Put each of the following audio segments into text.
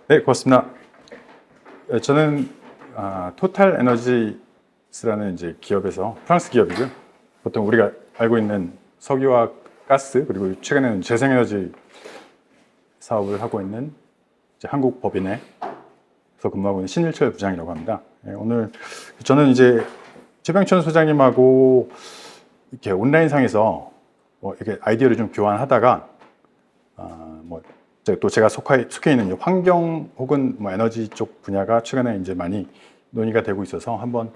네, 고맙습니다. 저는 토탈 에너지스라는 이제 기업에서 프랑스 기업이고요. 보통 우리가 알고 있는 석유와 가스 그리고 최근에는 재생에너지 사업을 하고 있는 이제 한국 법인에서 근무하고 있는 신일철 부장이라고 합니다. 오늘 저는 이제 최병천 소장님하고 이렇게 온라인상에서 이렇게 아이디어를 좀 교환하다가 또 제가 속해 있는 환경 혹은 에너지 쪽 분야가 최근에 이제 많이 논의가 되고 있어서 한번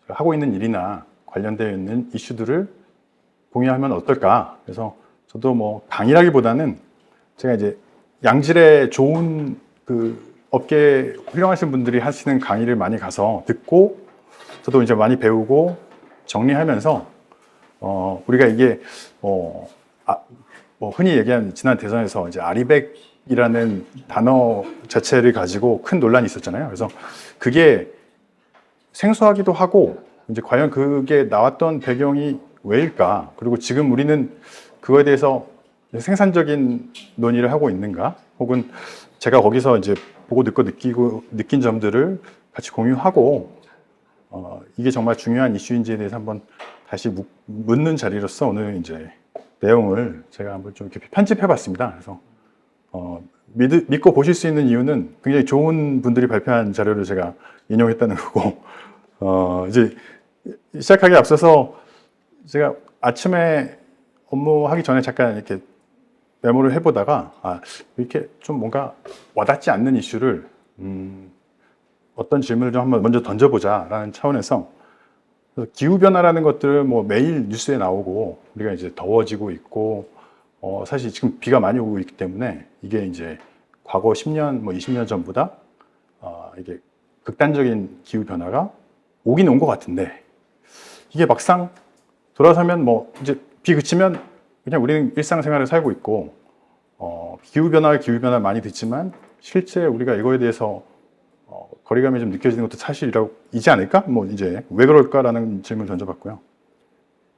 하고 있는 일이나 관련되어 있는 이슈들을 공유하면 어떨까. 그래서 저도 강의라기보다는 제가 이제 양질의 좋은 그 업계에 훌륭하신 분들이 하시는 강의를 많이 가서 듣고 저도 이제 많이 배우고 정리하면서 우리가 이게 흔히 얘기한 지난 대선에서 이제 아리백이라는 단어 자체를 가지고 큰 논란이 있었잖아요. 그래서 그게 생소하기도 하고 이제 과연 그게 나왔던 배경이 왜일까? 그리고 지금 우리는 그거에 대해서 생산적인 논의를 하고 있는가? 혹은 제가 거기서 이제 보고 듣고 느낀 점들을 같이 공유하고 이게 정말 중요한 이슈인지에 대해서 한번 다시 묻는 자리로서 오늘 이제 내용을 제가 한번 좀 이렇게 편집해 봤습니다. 그래서 믿고 보실 수 있는 이유는 굉장히 좋은 분들이 발표한 자료를 제가 인용했다는 거고 이제 시작하기 앞서서 제가 아침에 업무하기 전에 잠깐 이렇게 메모를 해보다가 이렇게 좀 뭔가 와닿지 않는 이슈를 어떤 질문을 좀 한번 먼저 던져보자라는 차원에서 기후변화라는 것들 매일 뉴스에 나오고 우리가 이제 더워지고 있고 사실 지금 비가 많이 오고 있기 때문에 이게 이제 과거 10년 20년 전보다 이게 극단적인 기후변화가 오긴 온 것 같은데 이게 막상 돌아서면 이제 비 그치면 그냥 우리는 일상생활을 살고 있고 기후변화 많이 듣지만 실제 우리가 이거에 대해서 거리감이 좀 느껴지는 것도 사실이지 않을까? 이제 왜 그럴까라는 질문을 던져봤고요.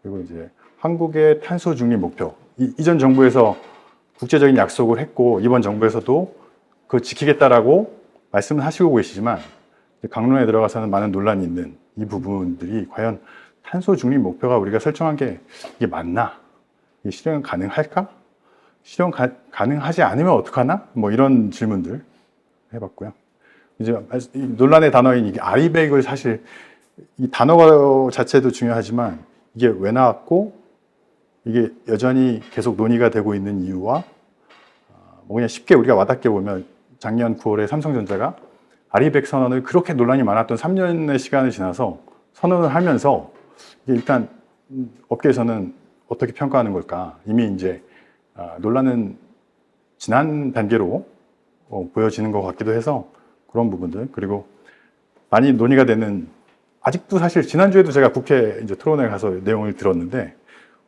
그리고 이제 한국의 탄소 중립 목표. 이전 정부에서 국제적인 약속을 했고 이번 정부에서도 그거 지키겠다라고 말씀을 하시고 계시지만 강론에 들어가서는 많은 논란이 있는 이 부분들이 과연 탄소 중립 목표가 우리가 설정한 게 이게 맞나? 이게 실현 가능할까? 실현 가능하지 않으면 어떡하나? 이런 질문들 해봤고요. 이제 논란의 단어인 이게 아리백을 사실 이 단어 자체도 중요하지만 이게 왜 나왔고 이게 여전히 계속 논의가 되고 있는 이유와 그냥 쉽게 우리가 와닿게 보면 작년 9월에 삼성전자가 아리백 선언을 그렇게 논란이 많았던 3년의 시간을 지나서 선언을 하면서 이게 일단 업계에서는 어떻게 평가하는 걸까? 이미 이제 논란은 지난 단계로 보여지는 것 같기도 해서 그런 부분들, 그리고 많이 논의가 되는, 아직도 사실 지난주에도 제가 국회 이제 토론회 가서 내용을 들었는데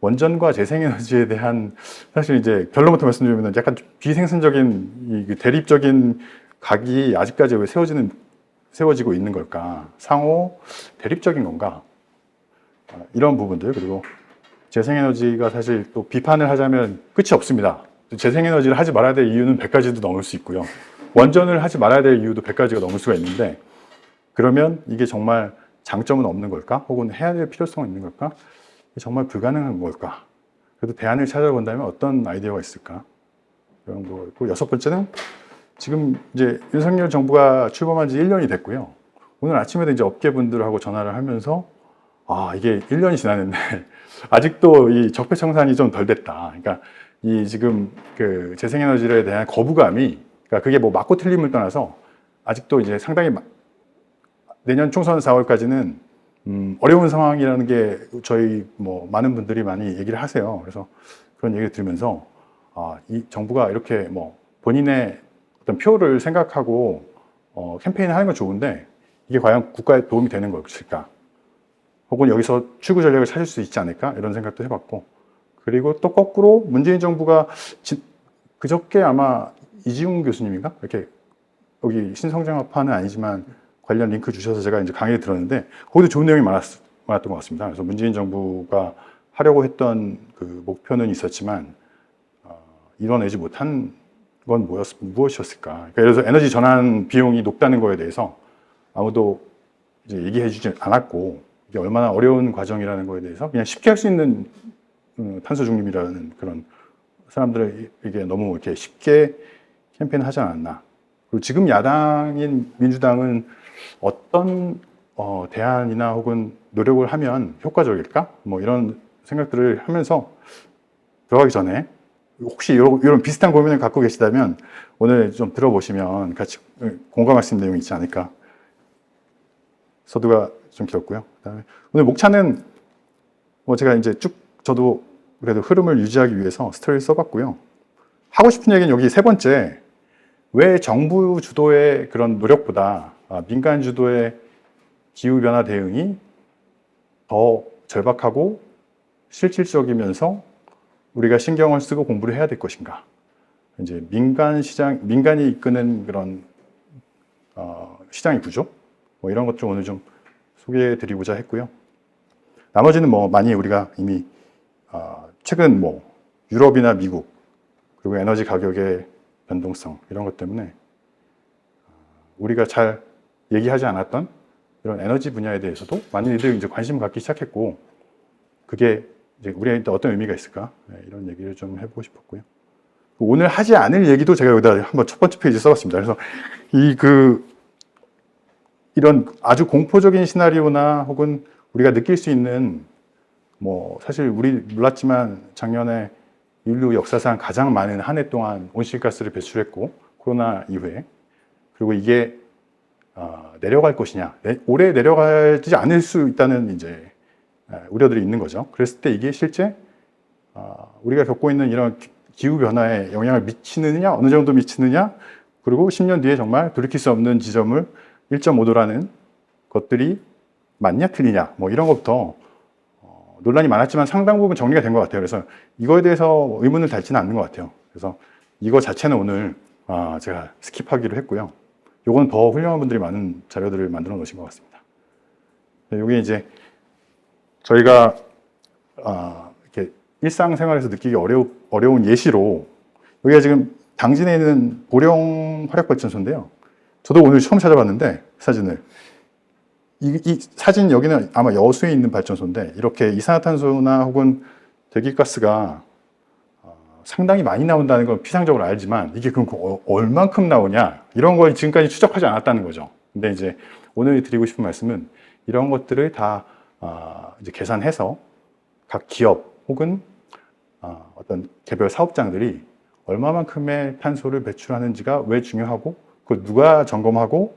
원전과 재생에너지에 대한 사실 이제 결론부터 말씀드리면 약간 비생산적인 대립적인 각이 아직까지 왜 세워지고 있는 걸까? 상호 대립적인 건가? 이런 부분들. 그리고 재생에너지가 사실 또 비판을 하자면 끝이 없습니다. 재생에너지를 하지 말아야 될 이유는 100가지도 넘을 수 있고요. 원전을 하지 말아야 될 이유도 100가지가 넘을 수가 있는데 그러면 이게 정말 장점은 없는 걸까? 혹은 해야 될 필요성은 있는 걸까? 정말 불가능한 걸까? 그래도 대안을 찾아본다면 어떤 아이디어가 있을까? 이런 거고, 여섯 번째는 지금 이제 윤석열 정부가 출범한 지 1년이 됐고요. 오늘 아침에도 이제 업계분들하고 전화를 하면서 이게 1년이 지났는데 아직도 이 적폐청산이 좀 덜 됐다. 그러니까 이 지금 그 재생에너지에 대한 거부감이, 그러니까 그게 맞고 틀림을 떠나서 아직도 이제 상당히 내년 총선 4월까지는 어려운 상황이라는 게 저희 많은 분들이 많이 얘기를 하세요. 그래서 그런 얘기를 들으면서 이 정부가 이렇게 본인의 어떤 표를 생각하고 캠페인을 하는 건 좋은데 이게 과연 국가에 도움이 되는 것일까? 혹은 여기서 출구 전략을 찾을 수 있지 않을까? 이런 생각도 해봤고, 그리고 또 거꾸로 문재인 정부가 그저께 아마 이지훈 교수님인가? 이렇게 여기 신성장학파는 아니지만 관련 링크 주셔서 제가 이제 강의를 들었는데 거기도 좋은 내용이 많았던 것 같습니다. 그래서 문재인 정부가 하려고 했던 그 목표는 있었지만 이뤄내지 못한 무엇이었을까? 그러니까 예를 들어서 에너지 전환 비용이 높다는 거에 대해서 아무도 이제 얘기해 주지 않았고, 이게 얼마나 어려운 과정이라는 거에 대해서 그냥 쉽게 할 수 있는 탄소 중립이라는 그런 사람들에게 너무 이렇게 쉽게 캠페인을 하지 않았나. 그리고 지금 야당인 민주당은 어떤 대안이나 혹은 노력을 하면 효과적일까? 뭐 이런 생각들을 하면서 들어가기 전에 혹시 이런 비슷한 고민을 갖고 계시다면 오늘 좀 들어보시면 같이 공감할 수 있는 내용이 있지 않을까. 서두가 좀 길었고요. 그다음에 오늘 목차는 뭐 제가 이제 쭉 저도 그래도 흐름을 유지하기 위해서 스토리를 써봤고요. 하고 싶은 얘기는 여기 세 번째, 왜 정부 주도의 그런 노력보다 민간 주도의 기후변화 대응이 더 절박하고 실질적이면서 우리가 신경을 쓰고 공부를 해야 될 것인가. 이제 민간이 이끄는 그런 시장의 구조, 뭐 이런 것들 오늘 좀 소개해 드리고자 했고요. 나머지는 뭐 많이 우리가 이미 최근 뭐 유럽이나 미국, 그리고 에너지 가격의 변동성 이런 것 때문에 우리가 잘 얘기하지 않았던 이런 에너지 분야에 대해서도 많이들 이제 관심을 갖기 시작했고, 그게 이제 우리한테 어떤 의미가 있을까? 이런 얘기를 좀 해보고 싶었고요. 오늘 하지 않을 얘기도 제가 여기다 한번 첫 번째 페이지 써봤습니다. 그래서 이런 아주 공포적인 시나리오나 혹은 우리가 느낄 수 있는 뭐 사실 우리 몰랐지만 작년에 인류 역사상 가장 많은 한 해 동안 온실가스를 배출했고, 코로나 이후에, 그리고 이게 내려갈 것이냐, 올해 내려가지 않을 수 있다는 이제 우려들이 있는 거죠. 그랬을 때 이게 실제 우리가 겪고 있는 이런 기후 변화에 영향을 미치느냐, 어느 정도 미치느냐, 그리고 10년 뒤에 정말 돌이킬 수 없는 지점을 1.5도라는 것들이 맞냐 틀리냐, 뭐 이런 것부터 논란이 많았지만 상당 부분 정리가 된 것 같아요. 그래서 이거에 대해서 의문을 닳지는 않는 것 같아요. 그래서 이거 자체는 오늘 제가 스킵하기로 했고요. 요건 더 훌륭한 분들이 많은 자료들을 만들어 놓으신 것 같습니다. 이게 이제 저희가 이렇게 일상생활에서 느끼기 어려운 예시로, 여기가 지금 당진에 있는 보령 화력발전소인데요. 저도 오늘 처음 찾아봤는데 사진을, 이 사진, 여기는 아마 여수에 있는 발전소인데 이렇게 이산화탄소나 혹은 대기가스가 상당히 많이 나온다는 건 피상적으로 알지만 이게 그럼 얼만큼 나오냐, 이런 걸 지금까지 추적하지 않았다는 거죠. 근데 이제 오늘 드리고 싶은 말씀은 이런 것들을 다 이제 계산해서 각 기업 혹은 어떤 개별 사업장들이 얼마만큼의 탄소를 배출하는지가 왜 중요하고, 그걸 누가 점검하고,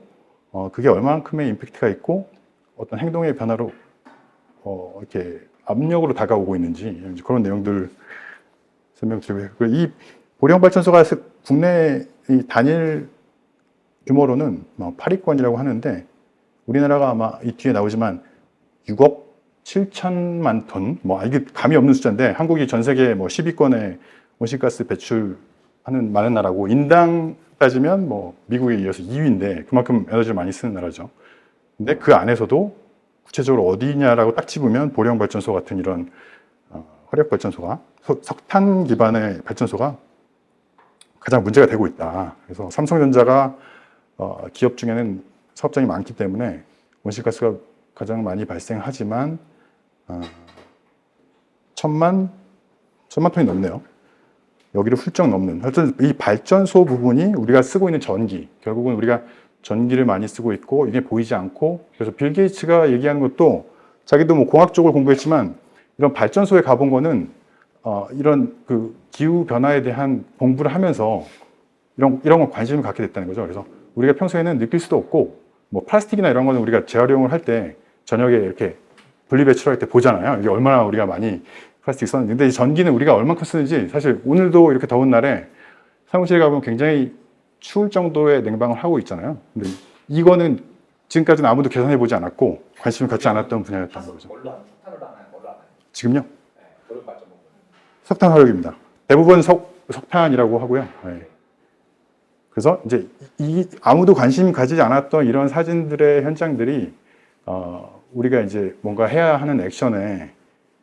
그게 얼마만큼의 임팩트가 있고 어떤 행동의 변화로 이렇게 압력으로 다가오고 있는지, 그런 내용들 설명드리고요. 이 보령 발전소가 국내 단일 규모로는 8위권이라고 하는데, 우리나라가 아마 이 뒤에 나오지만 6억 7천만 톤, 뭐 이게 감이 없는 숫자인데, 한국이 전 세계 뭐 10위권의 온실가스 배출하는 많은 나라고, 인당 따지면 뭐 미국에 이어서 2위인데 그만큼 에너지를 많이 쓰는 나라죠. 근데 그 안에서도 구체적으로 어디냐라고 딱 집으면 보령 발전소 같은 이런 화력 발전소가, 석탄 기반의 발전소가 가장 문제가 되고 있다. 그래서 삼성전자가 기업 중에는 사업장이 많기 때문에 온실가스가 가장 많이 발생하지만 천만 톤이 넘네요. 여기를 훌쩍 넘는. 하여튼 이 발전소 부분이 우리가 쓰고 있는 전기, 결국은 우리가 전기를 많이 쓰고 있고 이게 보이지 않고, 그래서 빌 게이츠가 얘기하는 것도, 자기도 뭐 공학 쪽을 공부했지만 이런 발전소에 가본 거는 이런 그 기후 변화에 대한 공부를 하면서 이런 거 관심을 갖게 됐다는 거죠. 그래서 우리가 평소에는 느낄 수도 없고, 뭐 플라스틱이나 이런 거는 우리가 재활용을 할 때 저녁에 이렇게 분리배출할 때 보잖아요. 이게 얼마나 우리가 많이 플라스틱 썼는지. 근데 이 전기는 우리가 얼만큼 쓰는지, 사실 오늘도 이렇게 더운 날에 사무실에 가보면 굉장히 추울 정도의 냉방을 하고 있잖아요. 근데 이거는 지금까지는 아무도 계산해 보지 않았고 관심을 갖지 않았던 분야였던 거죠. 석탄으로 하나요? 뭘로 하나요? 지금요? 네, 그런 발전 부분. 석탄 화력입니다. 대부분 석탄이라고 하고요. 네. 그래서 이제 아무도 관심 가지지 않았던 이런 사진들의 현장들이 우리가 이제 뭔가 해야 하는 액션에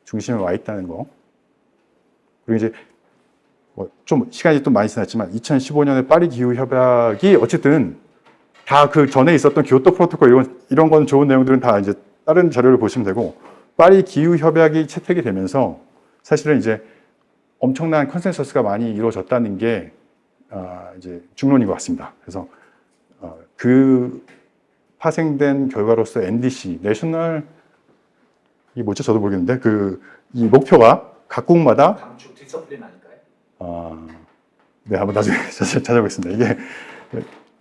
중심에 와 있다는 거. 그리고 이제 좀 시간이 또 많이 지났지만 2015년에 파리 기후 협약이 어쨌든 다 그 전에 있었던 교토 프로토콜 이런 건 좋은 내용들은 다 이제 다른 자료를 보시면 되고 파리 기후 협약이 채택이 되면서 사실은 이제 엄청난 컨센서스가 많이 이루어졌다는 게 이제 중론인 것 같습니다. 그래서 그 파생된 결과로서 NDC 내셔널 이 뭐죠? 저도 모르겠는데 이 목표가 각국마다 감축 디서플린 아닐까요? 네, 한번 나중에 찾아보겠습니다.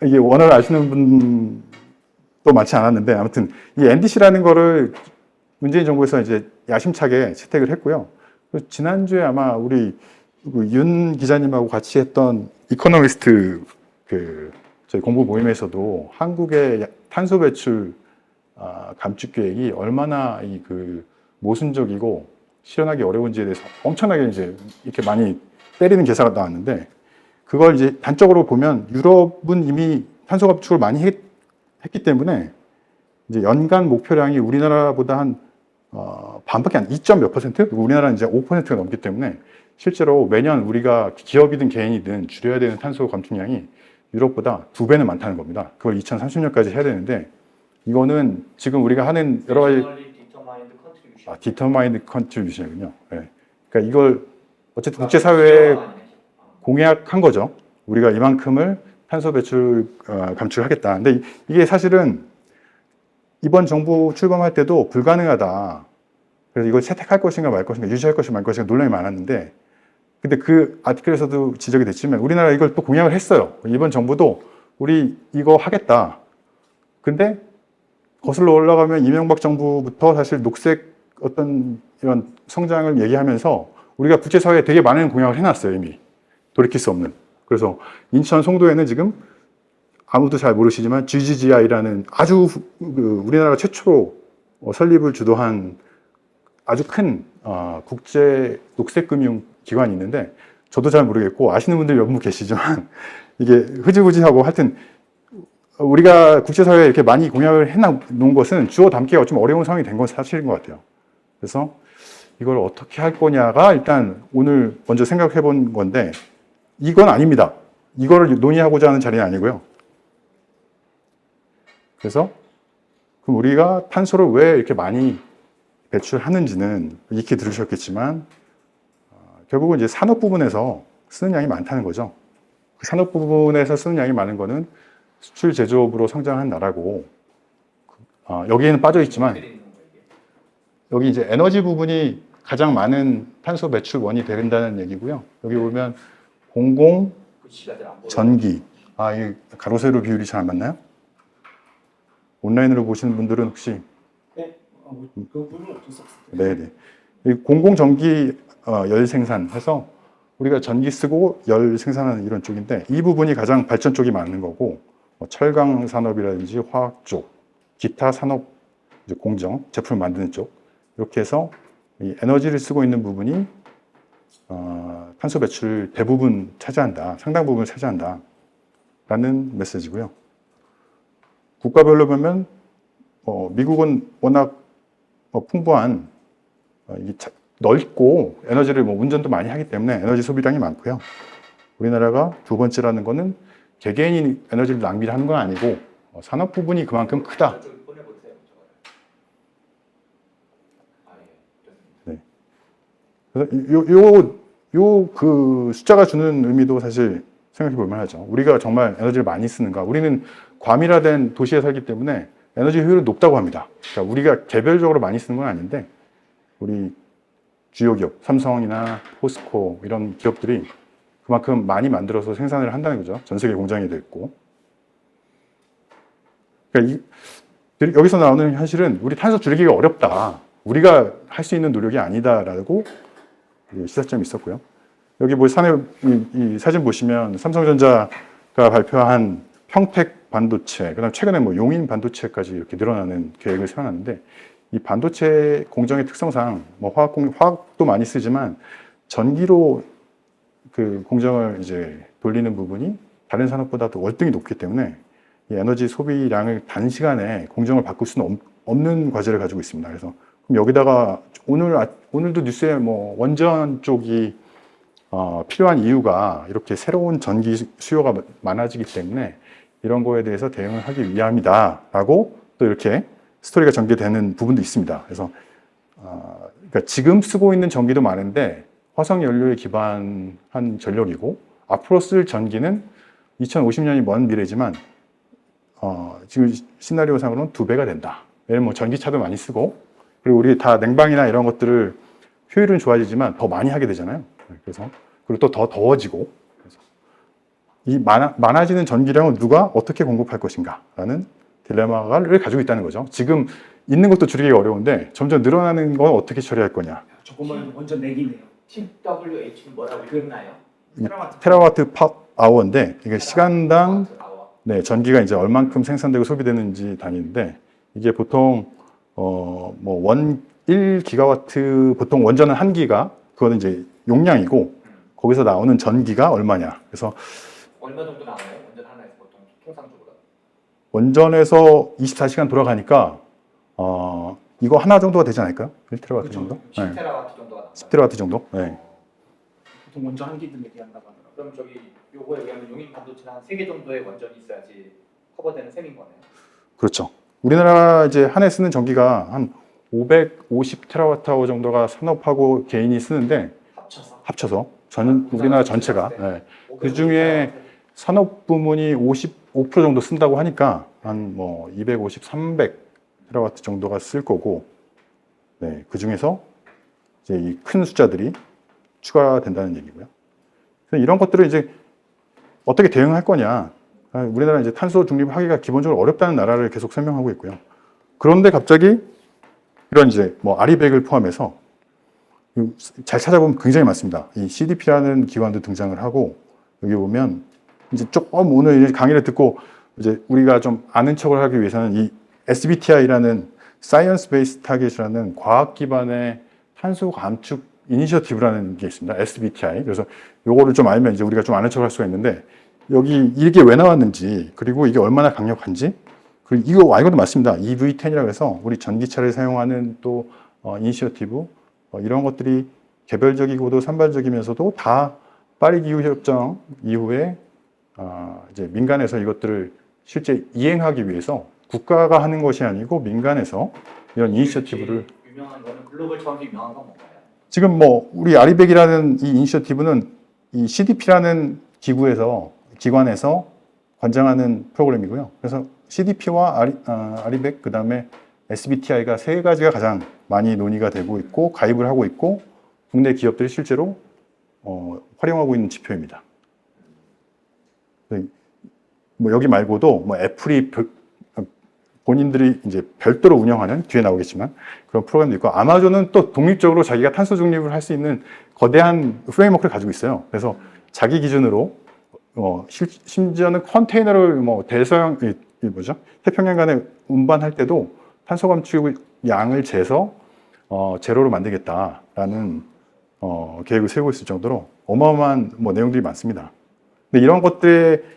이게 원어를 아시는 분도 많지 않았는데 아무튼 이 NDC라는 거를 문재인 정부에서 이제 야심차게 채택을 했고요. 지난주에 아마 우리 윤 기자님하고 같이 했던 이코노미스트 저희 공부 모임에서도 한국의 탄소 배출 감축 계획이 얼마나 모순적이고 실현하기 어려운지에 대해서 엄청나게 이제 이렇게 많이 때리는 기사가 나왔는데 그걸 이제 단적으로 보면 유럽은 이미 탄소 감축을 많이 했기 때문에 이제 연간 목표량이 우리나라보다 한 반밖에 안 2점 몇 %? 우리나라는 이제 5%가 넘기 때문에 실제로 매년 우리가 기업이든 개인이든 줄여야 되는 탄소 감축량이 유럽보다 2배는 많다는 겁니다. 그걸 2030년까지 해야 되는데 이거는 지금 우리가 하는 여러 가지 determined contribution이군요. 네. 그러니까 이걸 어쨌든 국제사회에 공약한 거죠. 우리가 이만큼을 탄소 배출 감축을 하겠다. 근데 이게 사실은 이번 정부 출범할 때도 불가능하다. 그래서 이걸 채택할 것인가 말 것인가 유지할 것인가 말 것인가 논란이 많았는데 근데 그 아티클에서도 지적이 됐지만 우리나라 이걸 또 공약을 했어요. 이번 정부도 우리 이거 하겠다. 근데 거슬러 올라가면 이명박 정부부터 사실 녹색 어떤 이런 성장을 얘기하면서 우리가 국제사회에 되게 많은 공약을 해놨어요. 이미. 돌이킬 수 없는. 그래서 인천 송도에는 지금 아무도 잘 모르시지만 GGGI라는 아주 우리나라 최초로 설립을 주도한 아주 큰 국제 녹색금융 기관이 있는데 저도 잘 모르겠고 아시는 분들 몇 분 계시지만 이게 흐지부지하고 하여튼 우리가 국제사회에 이렇게 많이 공약을 해놓은 것은 주워 담기가 좀 어려운 상황이 된 건 사실인 것 같아요. 그래서 이걸 어떻게 할 거냐가 일단 오늘 먼저 생각해 본 건데 이건 아닙니다. 이거를 논의하고자 하는 자리는 아니고요. 그래서 그럼 우리가 탄소를 왜 이렇게 많이 배출하는지는 익히 들으셨겠지만 결국은 이제 산업 부분에서 쓰는 양이 많다는 거죠. 그 산업 부분에서 쓰는 양이 많은 거는 수출 제조업으로 성장한 나라고 여기에는 빠져 있지만 여기 이제 에너지 부분이 가장 많은 탄소 배출원이 된다는 얘기고요. 여기 보면 공공, 전기. 이 가로 세로 비율이 잘 안 맞나요? 온라인으로 보시는 분들은 혹시 그 부분은 어쩔 수 없습니다. 네네. 이 공공 전기 열 생산해서 우리가 전기 쓰고 열 생산하는 이런 쪽인데 이 부분이 가장 발전 쪽이 많은 거고 철강 산업이라든지 화학 쪽, 기타 산업 이제 공정 제품을 만드는 쪽 이렇게 해서 이 에너지를 쓰고 있는 부분이 탄소 배출 대부분 차지한다, 상당 부분을 차지한다 라는 메시지고요. 국가별로 보면 미국은 워낙 풍부한 넓고 에너지를 운전도 많이 하기 때문에 에너지 소비량이 많고요. 우리나라가 두 번째라는 거는 개개인이 에너지를 낭비를 하는 건 아니고 산업 부분이 그만큼 크다. 네. 그래서 그 숫자가 주는 의미도 사실 생각해 볼 만하죠. 우리가 정말 에너지를 많이 쓰는가? 우리는 과밀화된 도시에 살기 때문에 에너지 효율은 높다고 합니다. 그러니까 우리가 개별적으로 많이 쓰는 건 아닌데 우리 주요 기업, 삼성이나 포스코 이런 기업들이 그만큼 많이 만들어서 생산을 한다는 거죠. 전 세계 공장이 됐고. 그러니까 여기서 나오는 현실은 우리 탄소 줄이기가 어렵다. 우리가 할 수 있는 노력이 아니다라고 시사점이 있었고요. 여기 이 사진 보시면 삼성전자가 발표한 평택 반도체, 그다음 최근에 용인 반도체까지 이렇게 늘어나는 계획을 세워놨는데 이 반도체 공정의 특성상 화학도 많이 쓰지만 전기로 그 공정을 이제 돌리는 부분이 다른 산업보다도 월등히 높기 때문에 이 에너지 소비량을 단시간에 공정을 바꿀 수는 없는 과제를 가지고 있습니다. 그래서 그럼 여기다가 오늘도 뉴스에 원전 쪽이 필요한 이유가 이렇게 새로운 전기 수요가 많아지기 때문에 이런 거에 대해서 대응을 하기 위함이다라고 또 이렇게 스토리가 전개되는 부분도 있습니다. 그래서 그러니까 지금 쓰고 있는 전기도 많은데 화석 연료에 기반한 전력이고 앞으로 쓸 전기는 2050년이 먼 미래지만 지금 시나리오상으로는 2배가 된다. 왜냐면 뭐 전기차도 많이 쓰고 그리고 우리 다 냉방이나 이런 것들을 효율은 좋아지지만 더 많이 하게 되잖아요. 그래서 그리고 또 더 더워지고 그래서 이 많아지는 전기량을 누가 어떻게 공급할 것인가라는 딜레마를 가지고 있다는 거죠. 지금 있는 것도 줄이기가 어려운데 점점 늘어나는 건 어떻게 처리할 거냐. 조금만 완전 내기네요. TWH는 뭐라고 읽나요? 테라와트 아워인데 이게 시간당 아워. 전기가 이제 얼만큼 생산되고 소비되는지 단위인데 이게 보통 뭐 1기가와트 보통 원전은 1기가 그거는 이제 용량이고 거기서 나오는 전기가 얼마냐. 그래서 얼마 정도 나와요? 원전 하나에서 보통 통상적으로? 원전에서 24시간 돌아가니까 이거 하나 정도가 되지 않을까요? 1테라와트 그쵸. 정도? 10테라와트 정도가 나와요. 10테라와트 정도? 네. 보통 원전 한 기들 얘기한다고 하더라고요. 그럼 저기 요거에 의하면 용인 반도체는 한 3개 정도의 원전이 있어야지 커버되는 셈인 거네요. 그렇죠. 우리나라 이제 한 해 쓰는 전기가 한 550테라와트 정도가 산업하고 개인이 쓰는데 합쳐서 우리나라 전체가 그 중에 산업 부문이 55% 정도 쓴다고 하니까 한 뭐 250, 300테라와트 정도가 쓸 거고 그 중에서 이제 이 큰 숫자들이 추가된다는 얘기고요. 그래서 이런 것들을 이제 어떻게 대응할 거냐. 우리나라 이제 탄소 중립하기가 기본적으로 어렵다는 나라를 계속 설명하고 있고요. 그런데 갑자기 이런 이제 뭐 아리백을 포함해서 잘 찾아보면 굉장히 많습니다. 이 CDP라는 기관도 등장을 하고 여기 보면 이제 조금 오늘 강의를 듣고 이제 우리가 좀 아는 척을 하기 위해서는 이 SBTI라는 Science Based Target이라는 과학 기반의 탄소 감축 이니셔티브라는 게 있습니다. SBTI. 그래서 요거를 좀 알면 이제 우리가 좀 아는 척을 할 수가 있는데 여기 이게 왜 나왔는지 그리고 이게 얼마나 강력한지 그리고 이거 알고도 맞습니다. EV10이라고 해서 우리 전기차를 사용하는 또 이니셔티브 이런 것들이 개별적이고도 산발적이면서도 다 파리 기후 협정 이후에 이제 민간에서 이것들을 실제 이행하기 위해서 국가가 하는 것이 아니고 민간에서 이런 이니셔티브를 유명한 거는 글로벌 차원에서 유명한 건 뭔가요? 지금 뭐 우리 아리백이라는 이 이니셔티브는 이 CDP라는 기관에서 관장하는 프로그램이고요. 그래서 CDP와 아리백 그다음에 SBTI가 세 가지가 가장 많이 논의가 되고 있고 가입을 하고 있고 국내 기업들이 실제로 활용하고 있는 지표입니다. 뭐 여기 말고도 뭐 애플이 본인들이 이제 별도로 운영하는 뒤에 나오겠지만 그런 프로그램도 있고 아마존은 또 독립적으로 자기가 탄소 중립을 할 수 있는 거대한 프레임워크를 가지고 있어요. 그래서 자기 기준으로 심지어는 컨테이너를 뭐 대서양 태평양 간에 운반할 때도 탄소 감축 양을 재서 제로로 만들겠다라는 계획을 세우고 있을 정도로 어마어마한 뭐 내용들이 많습니다. 근데 이런 것들의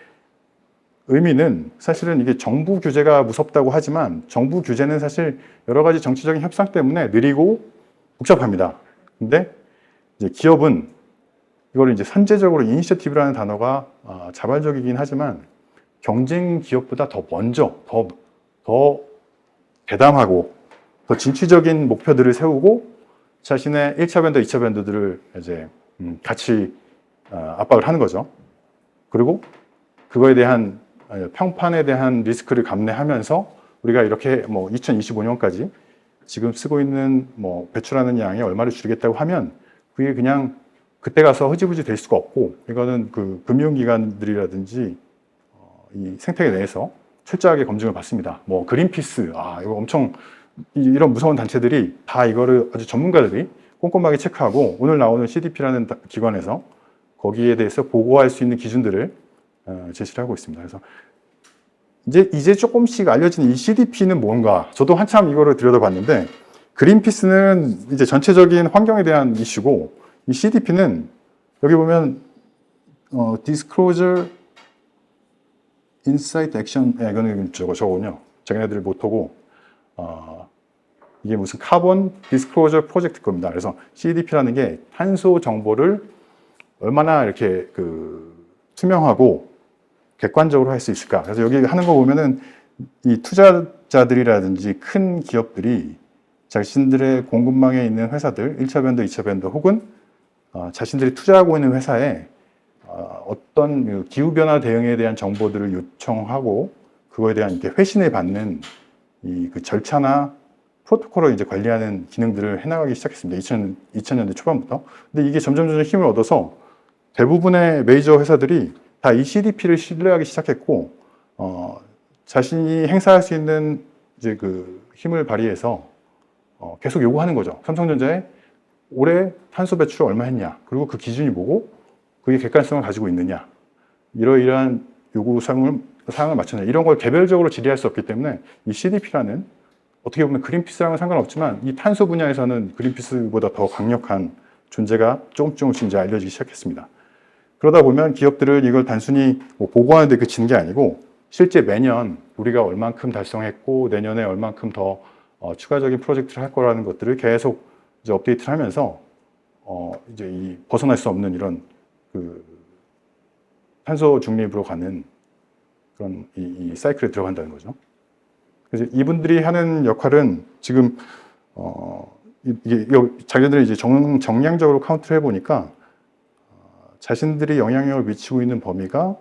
의미는 사실은 이게 정부 규제가 무섭다고 하지만 정부 규제는 사실 여러 가지 정치적인 협상 때문에 느리고 복잡합니다. 근데 이제 기업은 이걸 이제 선제적으로 이니셔티브라는 단어가 자발적이긴 하지만 경쟁 기업보다 더 먼저 더 대담하고 더 진취적인 목표들을 세우고 자신의 1차 밴더, 2차 밴더들을 이제 같이 압박을 하는 거죠. 그리고 그거에 대한 평판에 대한 리스크를 감내하면서 우리가 이렇게 뭐 2025년까지 지금 쓰고 있는 뭐 배출하는 양이 얼마를 줄이겠다고 하면 그게 그냥 그때 가서 흐지부지 될 수가 없고 이거는 그 금융기관들이라든지 이 생태계 내에서 철저하게 검증을 받습니다. 뭐 그린피스, 이거 엄청 이런 무서운 단체들이 다 이거를 아주 전문가들이 꼼꼼하게 체크하고 오늘 나오는 CDP라는 기관에서 거기에 대해서 보고할 수 있는 기준들을 제시를 하고 있습니다. 그래서 이제 조금씩 알려진 이 CDP는 뭔가 저도 한참 이거를 들여다봤는데 그린피스는 이제 전체적인 환경에 대한 이슈고 이 CDP는 여기 보면 Disclosure Insight Action 이거는 저거군요. 자기네들 모토고 이게 무슨 카본 디스클로저 프로젝트 겁니다. 그래서 CDP라는 게 탄소 정보를 얼마나 이렇게 투명하고 객관적으로 할 수 있을까? 그래서 여기 하는 거 보면은 이 투자자들이라든지 큰 기업들이 자신들의 공급망에 있는 회사들, 1차 벤더, 2차 벤더 혹은 자신들이 투자하고 있는 회사에 어떤 기후변화 대응에 대한 정보들을 요청하고 그거에 대한 이렇게 회신을 받는 그 절차나 프로토콜을 이제 관리하는 기능들을 해나가기 시작했습니다. 2000년대 초반부터. 근데 이게 점점 힘을 얻어서 대부분의 메이저 회사들이 다 이 CDP를 신뢰하기 시작했고, 자신이 행사할 수 있는 이제 힘을 발휘해서 계속 요구하는 거죠. 삼성전자에 올해 탄소 배출을 얼마 했냐, 그리고 그 기준이 뭐고, 그게 객관성을 가지고 있느냐, 이러이러한 요구 사항을 맞추냐, 이런 걸 개별적으로 질의할 수 없기 때문에 이 CDP라는 어떻게 보면 그린피스랑은 상관없지만 이 탄소 분야에서는 그린피스보다 더 강력한 존재가 조금씩 이제 알려지기 시작했습니다. 그러다 보면 기업들은 이걸 단순히 보고하는 데 그치는 게 아니고 실제 매년 우리가 얼만큼 달성했고 내년에 얼만큼 더 추가적인 프로젝트를 할 거라는 것들을 계속 이제 업데이트를 하면서 이제 이 벗어날 수 없는 이런 탄소 중립으로 가는 그런 이 사이클에 들어간다는 거죠. 그래서 이분들이 하는 역할은 지금 이게 자기들이 이제 정량적으로 카운트를 해보니까 자신들이 영향력을 미치고 있는 범위가,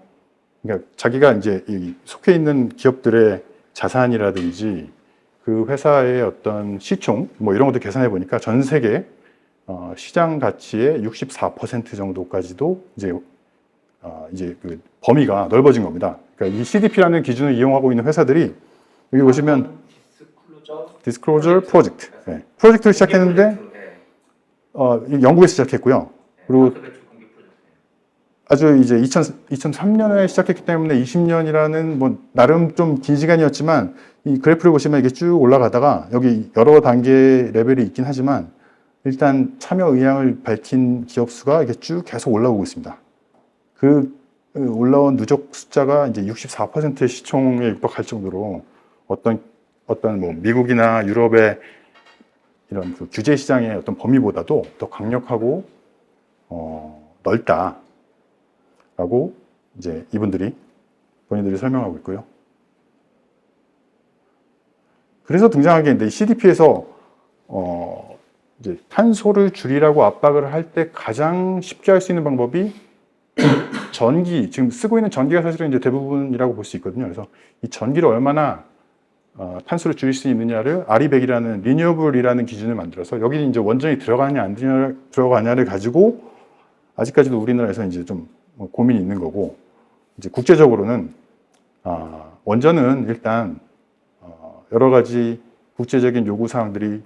그러니까 자기가 이제 속해 있는 기업들의 자산이라든지 그 회사의 어떤 시총 뭐 이런 것도 계산해 보니까 전 세계 시장 가치의 64% 정도까지도 이제 그 범위가 넓어진 겁니다. 그러니까 이 CDP라는 기준을 이용하고 있는 회사들이 여기 보시면 디스클로저 프로젝트, 네. 프로젝트를 시작했는데 영국에서 시작했고요. 그리고 아주 이제 2003년에 시작했기 때문에 20년이라는 뭐 나름 좀 긴 시간이었지만 이 그래프를 보시면 이게 쭉 올라가다가 여기 여러 단계 레벨이 있긴 하지만 일단 참여 의향을 밝힌 기업 수가 이게 쭉 계속 올라오고 있습니다. 그 올라온 누적 숫자가 이제 64%의 시총에 육박할 정도로 어떤 뭐 미국이나 유럽의 이런 규제 시장의 어떤 범위보다도 더 강력하고 넓다라고 이제 본인들이 설명하고 있고요. 그래서 등장한 게 있는데 CDP에서 이제 탄소를 줄이라고 압박을 할 때 가장 쉽게 할 수 있는 방법이 지금 쓰고 있는 전기가 사실은 이제 대부분이라고 볼 수 있거든요. 그래서 이 전기를 얼마나 탄소를 줄일 수 있느냐를 RE100이라는 리뉴어블이라는 기준을 만들어서 여기 이제 원전이 들어가냐 안 들어가냐를 가지고 아직까지도 우리나라에서 이제 좀 고민이 있는 거고, 이제 국제적으로는 원전은 일단 여러 가지 국제적인 요구 사항들이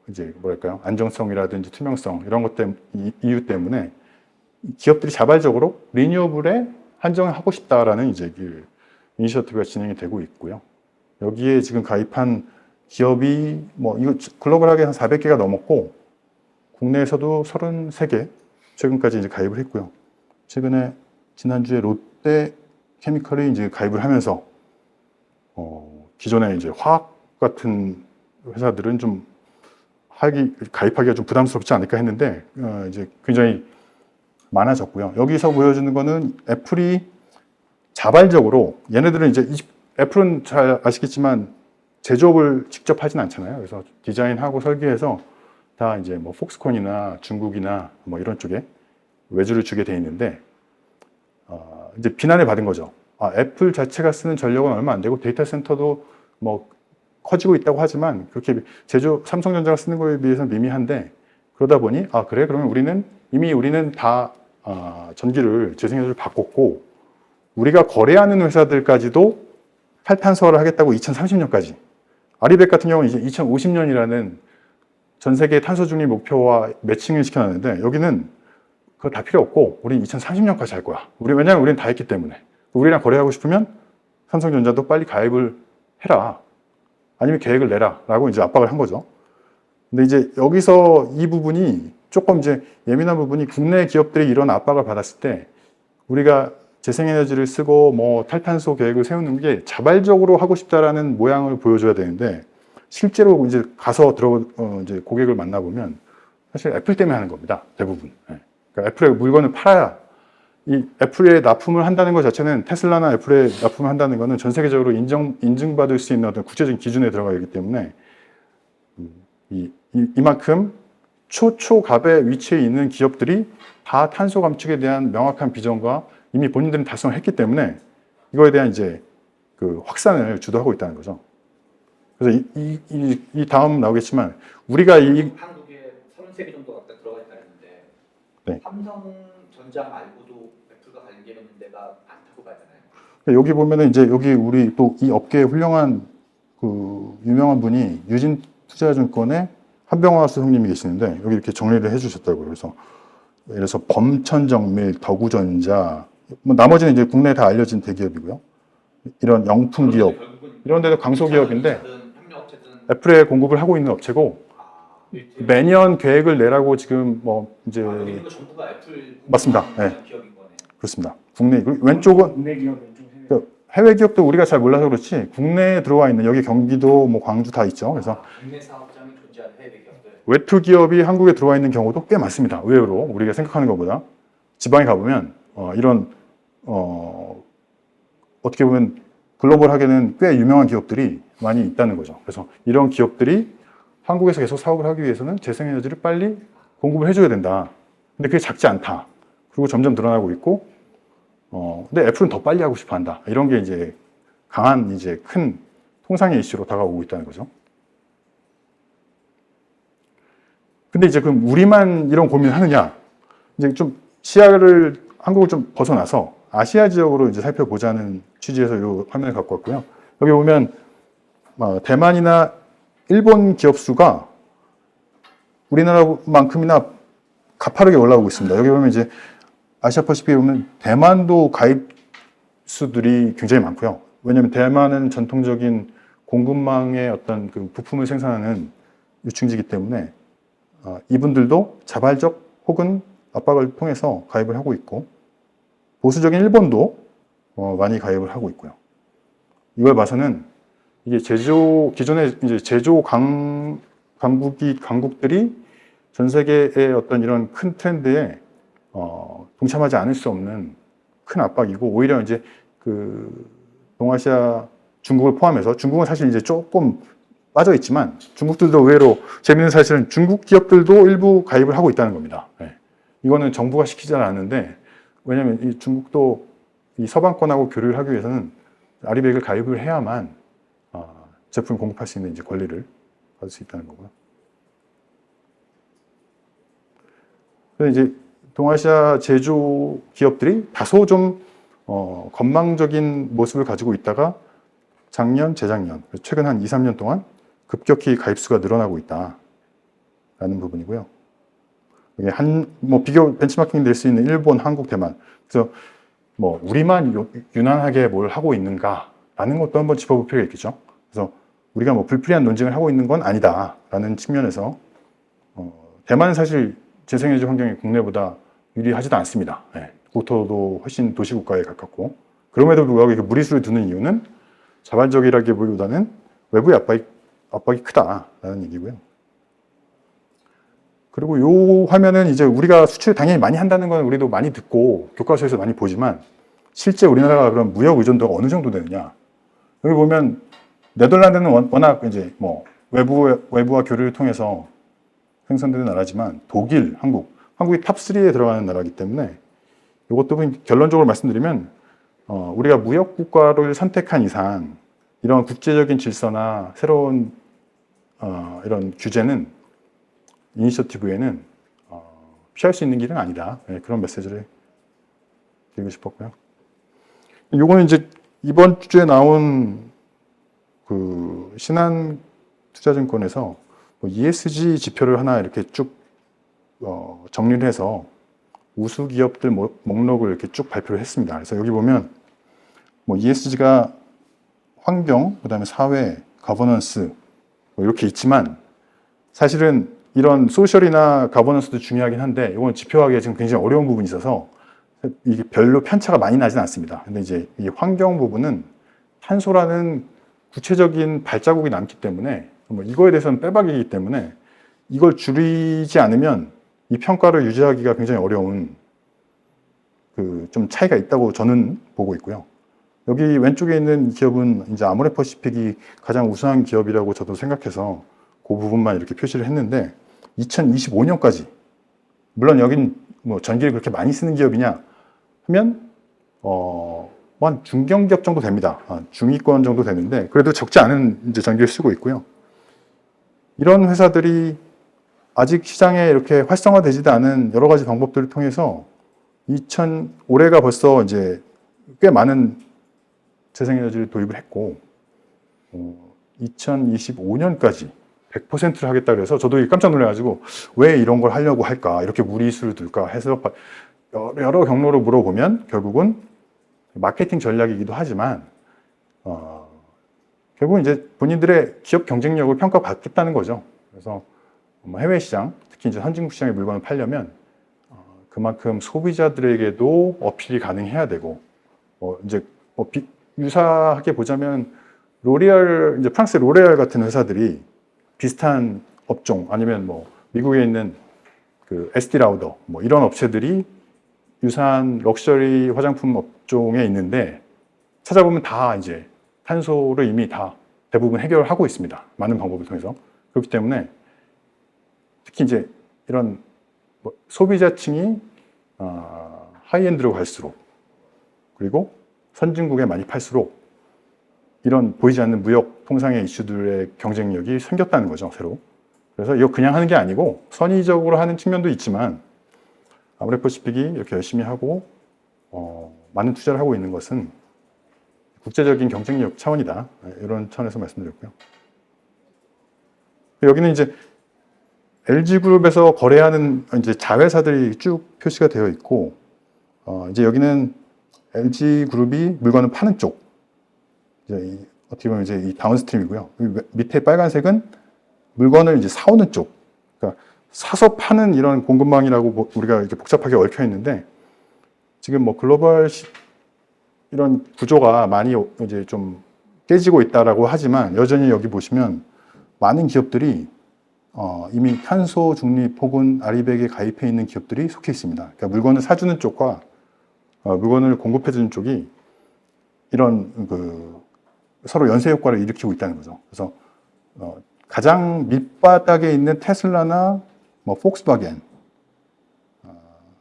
이제 뭐랄까요, 안정성이라든지 투명성 이런 것 이유 때문에 기업들이 자발적으로 리뉴어블에 한정하고 싶다라는 이제 그 이니셔티브가 진행이 되고 있고요. 여기에 지금 가입한 기업이 뭐 이거 글로벌하게 한 400개가 넘었고 국내에서도 33개 최근까지 이제 가입을 했고요. 최근에 지난주에 롯데 케미컬이 이제 가입을 하면서 기존에 이제 화학 같은 회사들은 좀 가입하기가 좀 부담스럽지 않을까 했는데 이제 굉장히 많아졌고요. 여기서 보여주는 거는 애플이 자발적으로, 얘네들은 이제 애플은 잘 아시겠지만 제조업을 직접 하진 않잖아요. 그래서 디자인하고 설계해서 다 이제 뭐 폭스콘이나 중국이나 뭐 이런 쪽에 외주를 주게 돼 있는데 이제 비난을 받은 거죠. 애플 자체가 쓰는 전력은 얼마 안 되고 데이터 센터도 뭐 커지고 있다고 하지만 그렇게 삼성전자가 쓰는 거에 비해서는 미미한데, 그러다 보니 그래, 그러면 우리는 다 전기를 재생에너지를 바꿨고 우리가 거래하는 회사들까지도 탈탄소화를 하겠다고 2030년까지, 아리백 같은 경우는 이제 2050년이라는 전 세계 탄소 중립 목표와 매칭을 시켜놨는데 여기는 그거 다 필요 없고 우린 2030년까지 할 거야. 왜냐하면 우리는 다 했기 때문에. 우리랑 거래하고 싶으면 삼성전자도 빨리 가입을 해라, 아니면 계획을 내라 라고 이제 압박을 한 거죠. 근데 이제 여기서 이 부분이 조금 이제 예민한 부분이, 국내 기업들이 이런 압박을 받았을 때 우리가 재생에너지를 쓰고 뭐 탈탄소 계획을 세우는 게 자발적으로 하고 싶다라는 모양을 보여줘야 되는데, 실제로 이제 가서 이제 고객을 만나보면 사실 애플 때문에 하는 겁니다. 대부분. 네. 그러니까 애플에 물건을 팔아야 이 애플에 납품을 한다는 것 자체는 테슬라나 애플에 납품을 한다는 것은 전 세계적으로 인증받을 수 있는 어떤 국제적인 기준에 들어가 있기 때문에 이만큼 초갑의 위치에 있는 기업들이 다 탄소 감축에 대한 명확한 비전과 이미 본인들은 달성을 했기 때문에 이거에 대한 이제 그 확산을 주도하고 있다는 거죠. 그래서 이 다음 나오겠지만 우리가 한국에 33개 정도 아까 들어가 있다 했는데 네. 삼성전자 말고도 애플과 관계는 데가 많다고 봐야잖아요. 여기 보면은 이제 여기 우리 또 이 업계에 훌륭한 그 유명한 분이 유진투자증권의 한병화 형님이 계시는데 여기 이렇게 정리를 해주셨다고요. 그래서 예를 들어서 범천정밀, 더구전자, 뭐 나머지는 이제 국내에 다 알려진 대기업이고요. 이런 영품 기업, 이런 데도 강소기업인데 애플에 공급을 하고 있는 업체고 매년 계획을 내라고 지금 뭐 이제 여기 있는 거 전부가 애플 맞습니다. 네. 기업인 거네. 그렇습니다. 국내 왼쪽은 국내 기업, 왼쪽 해외. 해외 기업도 우리가 잘 몰라서 그렇지 국내에 들어와 있는 여기 경기도 뭐 광주 다 있죠. 그래서 국내 사업장이 존재하는 해외 기업들. 외투 기업이 한국에 들어와 있는 경우도 꽤 많습니다. 의외로 우리가 생각하는 것보다 지방에 가보면 이런 어떻게 보면 글로벌하게는 꽤 유명한 기업들이 많이 있다는 거죠. 그래서 이런 기업들이 한국에서 계속 사업을 하기 위해서는 재생에너지를 빨리 공급을 해줘야 된다. 근데 그게 작지 않다. 그리고 점점 늘어나고 있고, 근데 애플은 더 빨리 하고 싶어 한다. 이런 게 이제 강한 이제 큰 통상의 이슈로 다가오고 있다는 거죠. 근데 이제 그럼 우리만 이런 고민을 하느냐? 이제 좀 시야를 한국을 좀 벗어나서 아시아 지역으로 이제 살펴보자는 취지에서 이 화면을 갖고 왔고요. 여기 보면 대만이나 일본 기업 수가 우리나라만큼이나 가파르게 올라오고 있습니다. 여기 보면 이제 아시아 퍼시픽에 보면 대만도 가입 수들이 굉장히 많고요. 왜냐하면 대만은 전통적인 공급망의 어떤 그 부품을 생산하는 유충지이기 때문에 이분들도 자발적 혹은 압박을 통해서 가입을 하고 있고 보수적인 일본도 많이 가입을 하고 있고요. 이걸 봐서는 이게 기존의 이제 제조 강국들이 전 세계의 어떤 이런 큰 트렌드에 동참하지 않을 수 없는 큰 압박이고 오히려 이제 그 동아시아 중국을 포함해서 중국은 사실 이제 조금 빠져 있지만 중국들도 의외로 재미있는 사실은 중국 기업들도 일부 가입을 하고 있다는 겁니다. 네. 이거는 정부가 시키지 않았는데 왜냐하면 이 중국도 이 서방권하고 교류를 하기 위해서는 아리백을 가입을 해야만 제품을 공급할 수 있는 이제 권리를 받을 수 있다는 거고요. 그래서 이제 동아시아 제조 기업들이 다소 좀 건망적인 모습을 가지고 있다가 작년, 재작년, 최근 한 2, 3년 동안 급격히 가입수가 늘어나고 있다라는 부분이고요. 이게 비교 벤치마킹 될 수 있는 일본, 한국, 대만. 그래서 뭐 우리만 유난하게 뭘 하고 있는가라는 것도 한번 짚어볼 필요가 있겠죠. 그래서 우리가 뭐 불필요한 논쟁을 하고 있는 건 아니다라는 측면에서 대만은 사실 재생에너지 환경이 국내보다 유리하지도 않습니다. 네. 국토도 훨씬 도시국가에 가깝고 그럼에도 불구하고 이렇게 무리수를 두는 이유는 자발적이라기보다는 외부의 압박이 크다라는 얘기고요. 그리고 이 화면은 이제 우리가 수출을 당연히 많이 한다는 건 우리도 많이 듣고 교과서에서 많이 보지만 실제 우리나라가 그런 무역 의존도가 어느 정도 되느냐. 여기 보면 네덜란드는 워낙 이제 뭐 외부와 교류를 통해서 생산되는 나라지만 독일, 한국이 탑3에 들어가는 나라이기 때문에 이것도 결론적으로 말씀드리면 우리가 무역 국가를 선택한 이상 이런 국제적인 질서나 새로운 이런 규제는 이니셔티브에는 피할 수 있는 길은 아니다. 네, 그런 메시지를 드리고 싶었고요. 요거는 이제 이번 주에 나온 그 신한투자증권에서 ESG 지표를 하나 이렇게 쭉 정리를 해서 우수 기업들 목록을 이렇게 쭉 발표를 했습니다. 그래서 여기 보면 뭐 ESG가 환경, 그다음에 사회, 거버넌스 이렇게 있지만 사실은 이런 소셜이나 거버넌스도 중요하긴 한데 이건 지표하기가 지금 굉장히 어려운 부분이 있어서 이게 별로 편차가 많이 나진 않습니다. 근데 이제 이 환경 부분은 탄소라는 구체적인 발자국이 남기 때문에 뭐 이거에 대해서는 빼박이기 때문에 이걸 줄이지 않으면 이 평가를 유지하기가 굉장히 어려운 그 좀 차이가 있다고 저는 보고 있고요. 여기 왼쪽에 있는 기업은 이제 아모레퍼시픽이 가장 우수한 기업이라고 저도 생각해서 그 부분만 이렇게 표시를 했는데 2025년까지 물론 여긴 뭐 전기를 그렇게 많이 쓰는 기업이냐 하면 한 중견기업 정도 됩니다. 중위권 정도 되는데 그래도 적지 않은 이제 전기를 쓰고 있고요. 이런 회사들이 아직 시장에 이렇게 활성화되지도 않은 여러 가지 방법들을 통해서 올해가 벌써 이제 꽤 많은 재생에너지를 도입을 했고 2025년까지 100%를 하겠다 그래서 저도 깜짝 놀라가지고 왜 이런 걸 하려고 할까 이렇게 무리수를 둘까 해서 여러 경로로 물어보면 결국은 마케팅 전략이기도 하지만 결국은 이제 본인들의 기업 경쟁력을 평가받겠다는 거죠. 그래서 해외 시장, 특히 이제 선진국 시장에 물건을 팔려면 그만큼 소비자들에게도 어필이 가능해야 되고 이제 유사하게 보자면 로레알, 이제 프랑스의 로레알 같은 회사들이 비슷한 업종 아니면 뭐 미국에 있는 그 에스티 라우더 뭐 이런 업체들이 유사한 럭셔리 화장품 업종에 있는데 찾아보면 다 이제 탄소를 이미 다 대부분 해결하고 있습니다. 많은 방법을 통해서. 그렇기 때문에 특히 이제 이런 소비자층이 하이엔드로 갈수록 그리고 선진국에 많이 팔수록 이런 보이지 않는 무역 통상의 이슈들의 경쟁력이 생겼다는 거죠, 새로. 그래서 이거 그냥 하는 게 아니고 선의적으로 하는 측면도 있지만 아모레퍼시픽이 이렇게 열심히 하고 많은 투자를 하고 있는 것은 국제적인 경쟁력 차원이다. 이런 차원에서 말씀드렸고요. 여기는 이제 LG그룹에서 거래하는 이제 자회사들이 쭉 표시가 되어 있고, 이제 여기는 LG그룹이 물건을 파는 쪽, 이제 어떻게 보면 이제 이 다운스트림이고요. 밑에 빨간색은 물건을 이제 사오는 쪽, 그러니까 사서 파는 이런 공급망이라고 우리가 이렇게 복잡하게 얽혀 있는데, 지금 뭐 글로벌 이런 구조가 많이 이제 좀 깨지고 있다라고 하지만 여전히 여기 보시면 많은 기업들이 이미 탄소 중립 혹은 아리백에 가입해 있는 기업들이 속해 있습니다. 그러니까 물건을 사주는 쪽과 물건을 공급해 주는 쪽이 이런 그 서로 연쇄 효과를 일으키고 있다는 거죠. 그래서 가장 밑바닥에 있는 테슬라나 뭐 폭스바겐,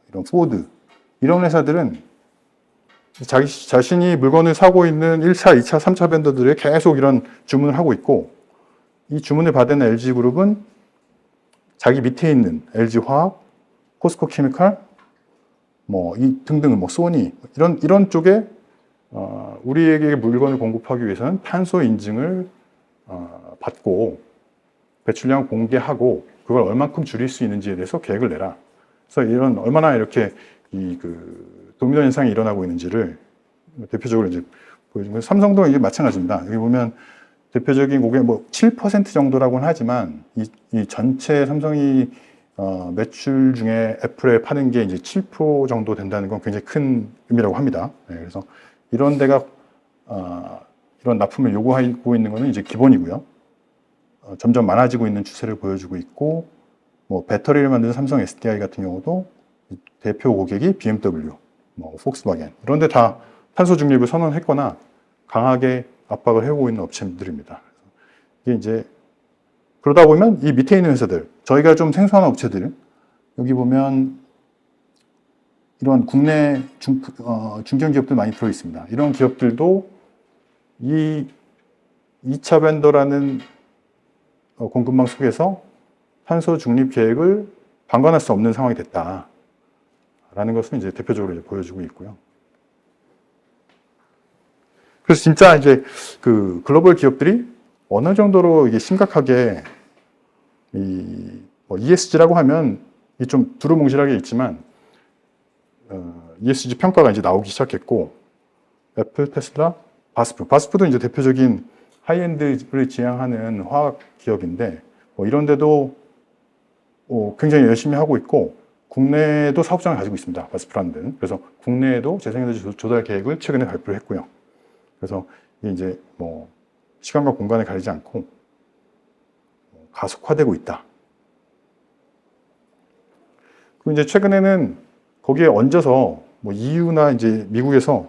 이런 포드 이런 회사들은 자신이 물건을 사고 있는 1차, 2차, 3차 벤더들에 계속 이런 주문을 하고 있고, 이 주문을 받은 LG그룹은 자기 밑에 있는 LG화학, 포스코케미칼, 뭐 이 등등 뭐 소니 이런 쪽에 우리에게 물건을 공급하기 위해서는 탄소 인증을 받고 배출량 공개하고 그걸 얼만큼 줄일 수 있는지에 대해서 계획을 내라. 그래서 이런 얼마나 이렇게 도미노 현상이 일어나고 있는지를 대표적으로 이제 보여주면 삼성도 이게 마찬가지입니다. 여기 보면 대표적인 고객 뭐 7% 정도라고는 하지만 이 전체 삼성이 매출 중에 애플에 파는 게 이제 7% 정도 된다는 건 굉장히 큰 의미라고 합니다. 네, 그래서 이런 데가 이런 납품을 요구하고 있는 것은 이제 기본이고요. 점점 많아지고 있는 추세를 보여주고 있고, 뭐 배터리를 만드는 삼성 SDI 같은 경우도 대표 고객이 BMW, 뭐 폭스바겐 이런 데 다 탄소 중립을 선언했거나 강하게 압박을 해오고 있는 업체들입니다. 이게 이제 그러다 보면 이 밑에 있는 회사들, 저희가 좀 생소한 업체들, 여기 보면 이런 국내 중견 기업들 많이 들어 있습니다. 이런 기업들도 이 2차 벤더라는 공급망 속에서 탄소 중립 계획을 방관할 수 없는 상황이 됐다라는 것을 이제 대표적으로 이제 보여주고 있고요. 그래서 진짜 이제 그 글로벌 기업들이 어느 정도로 이게 심각하게 뭐 ESG라고 하면 이 좀 두루뭉실하게 있지만 ESG 평가가 이제 나오기 시작했고, 애플, 테슬라, 바스프도 이제 대표적인 하이엔드를 지향하는 화학 기업인데 뭐 이런 데도 굉장히 열심히 하고 있고 국내에도 사업장을 가지고 있습니다. 바스프라는 데는. 그래서 국내에도 재생에너지 조달 계획을 최근에 발표를 했고요. 그래서 이게 이제 뭐 시간과 공간을 가리지 않고 가속화되고 있다. 그리고 이제 최근에는 거기에 얹어서 뭐 EU나 이제 미국에서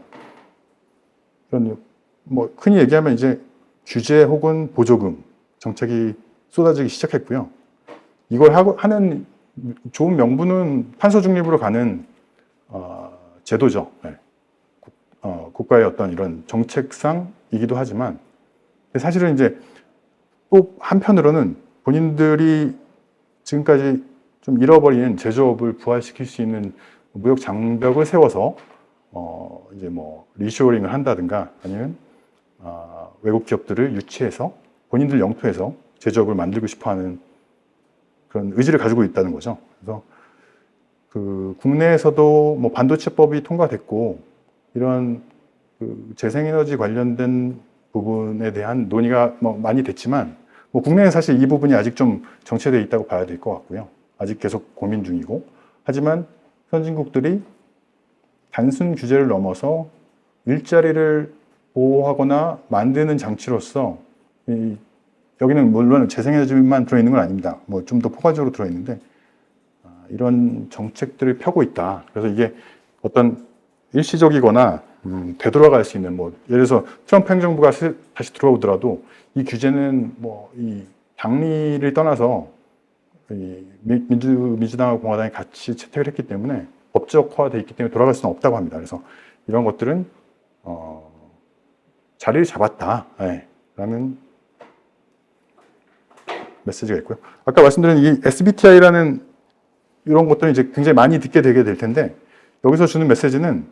이런 뭐 흔히 얘기하면 이제 규제 혹은 보조금 정책이 쏟아지기 시작했고요. 이걸 하는 좋은 명분은 탄소 중립으로 가는 제도죠. 네. 국가의 어떤 이런 정책상이기도 하지만 사실은 이제 또 한편으로는 본인들이 지금까지 좀 잃어버린 제조업을 부활시킬 수 있는 무역 장벽을 세워서 이제 뭐 리쇼어링을 한다든가 아니면 외국 기업들을 유치해서 본인들 영토에서 제조업을 만들고 싶어하는 그런 의지를 가지고 있다는 거죠. 그래서 그 국내에서도 뭐 반도체법이 통과됐고 이런 그 재생에너지 관련된 부분에 대한 논의가 뭐 많이 됐지만 뭐 국내는 사실 이 부분이 아직 좀 정체되어 있다고 봐야 될 것 같고요. 아직 계속 고민 중이고 하지만 선진국들이 단순 규제를 넘어서 일자리를 보호하거나 만드는 장치로서 여기는 물론 재생에너지만 들어있는 건 아닙니다. 뭐 좀 더 포괄적으로 들어있는데 이런 정책들을 펴고 있다. 그래서 이게 어떤 일시적이거나 되돌아갈 수 있는 뭐 예를 들어서 트럼프 행정부가 다시 들어오더라도 이 규제는 뭐 이 당리를 떠나서 이 민주당하고 공화당이 같이 채택을 했기 때문에 법적화되어 있기 때문에 돌아갈 수는 없다고 합니다. 그래서 이런 것들은 자리를 잡았다. 네, 라는 메시지가 있고요. 아까 말씀드린 이 SBTI라는 이런 것들은 이제 굉장히 많이 듣게 되게 될 텐데 여기서 주는 메시지는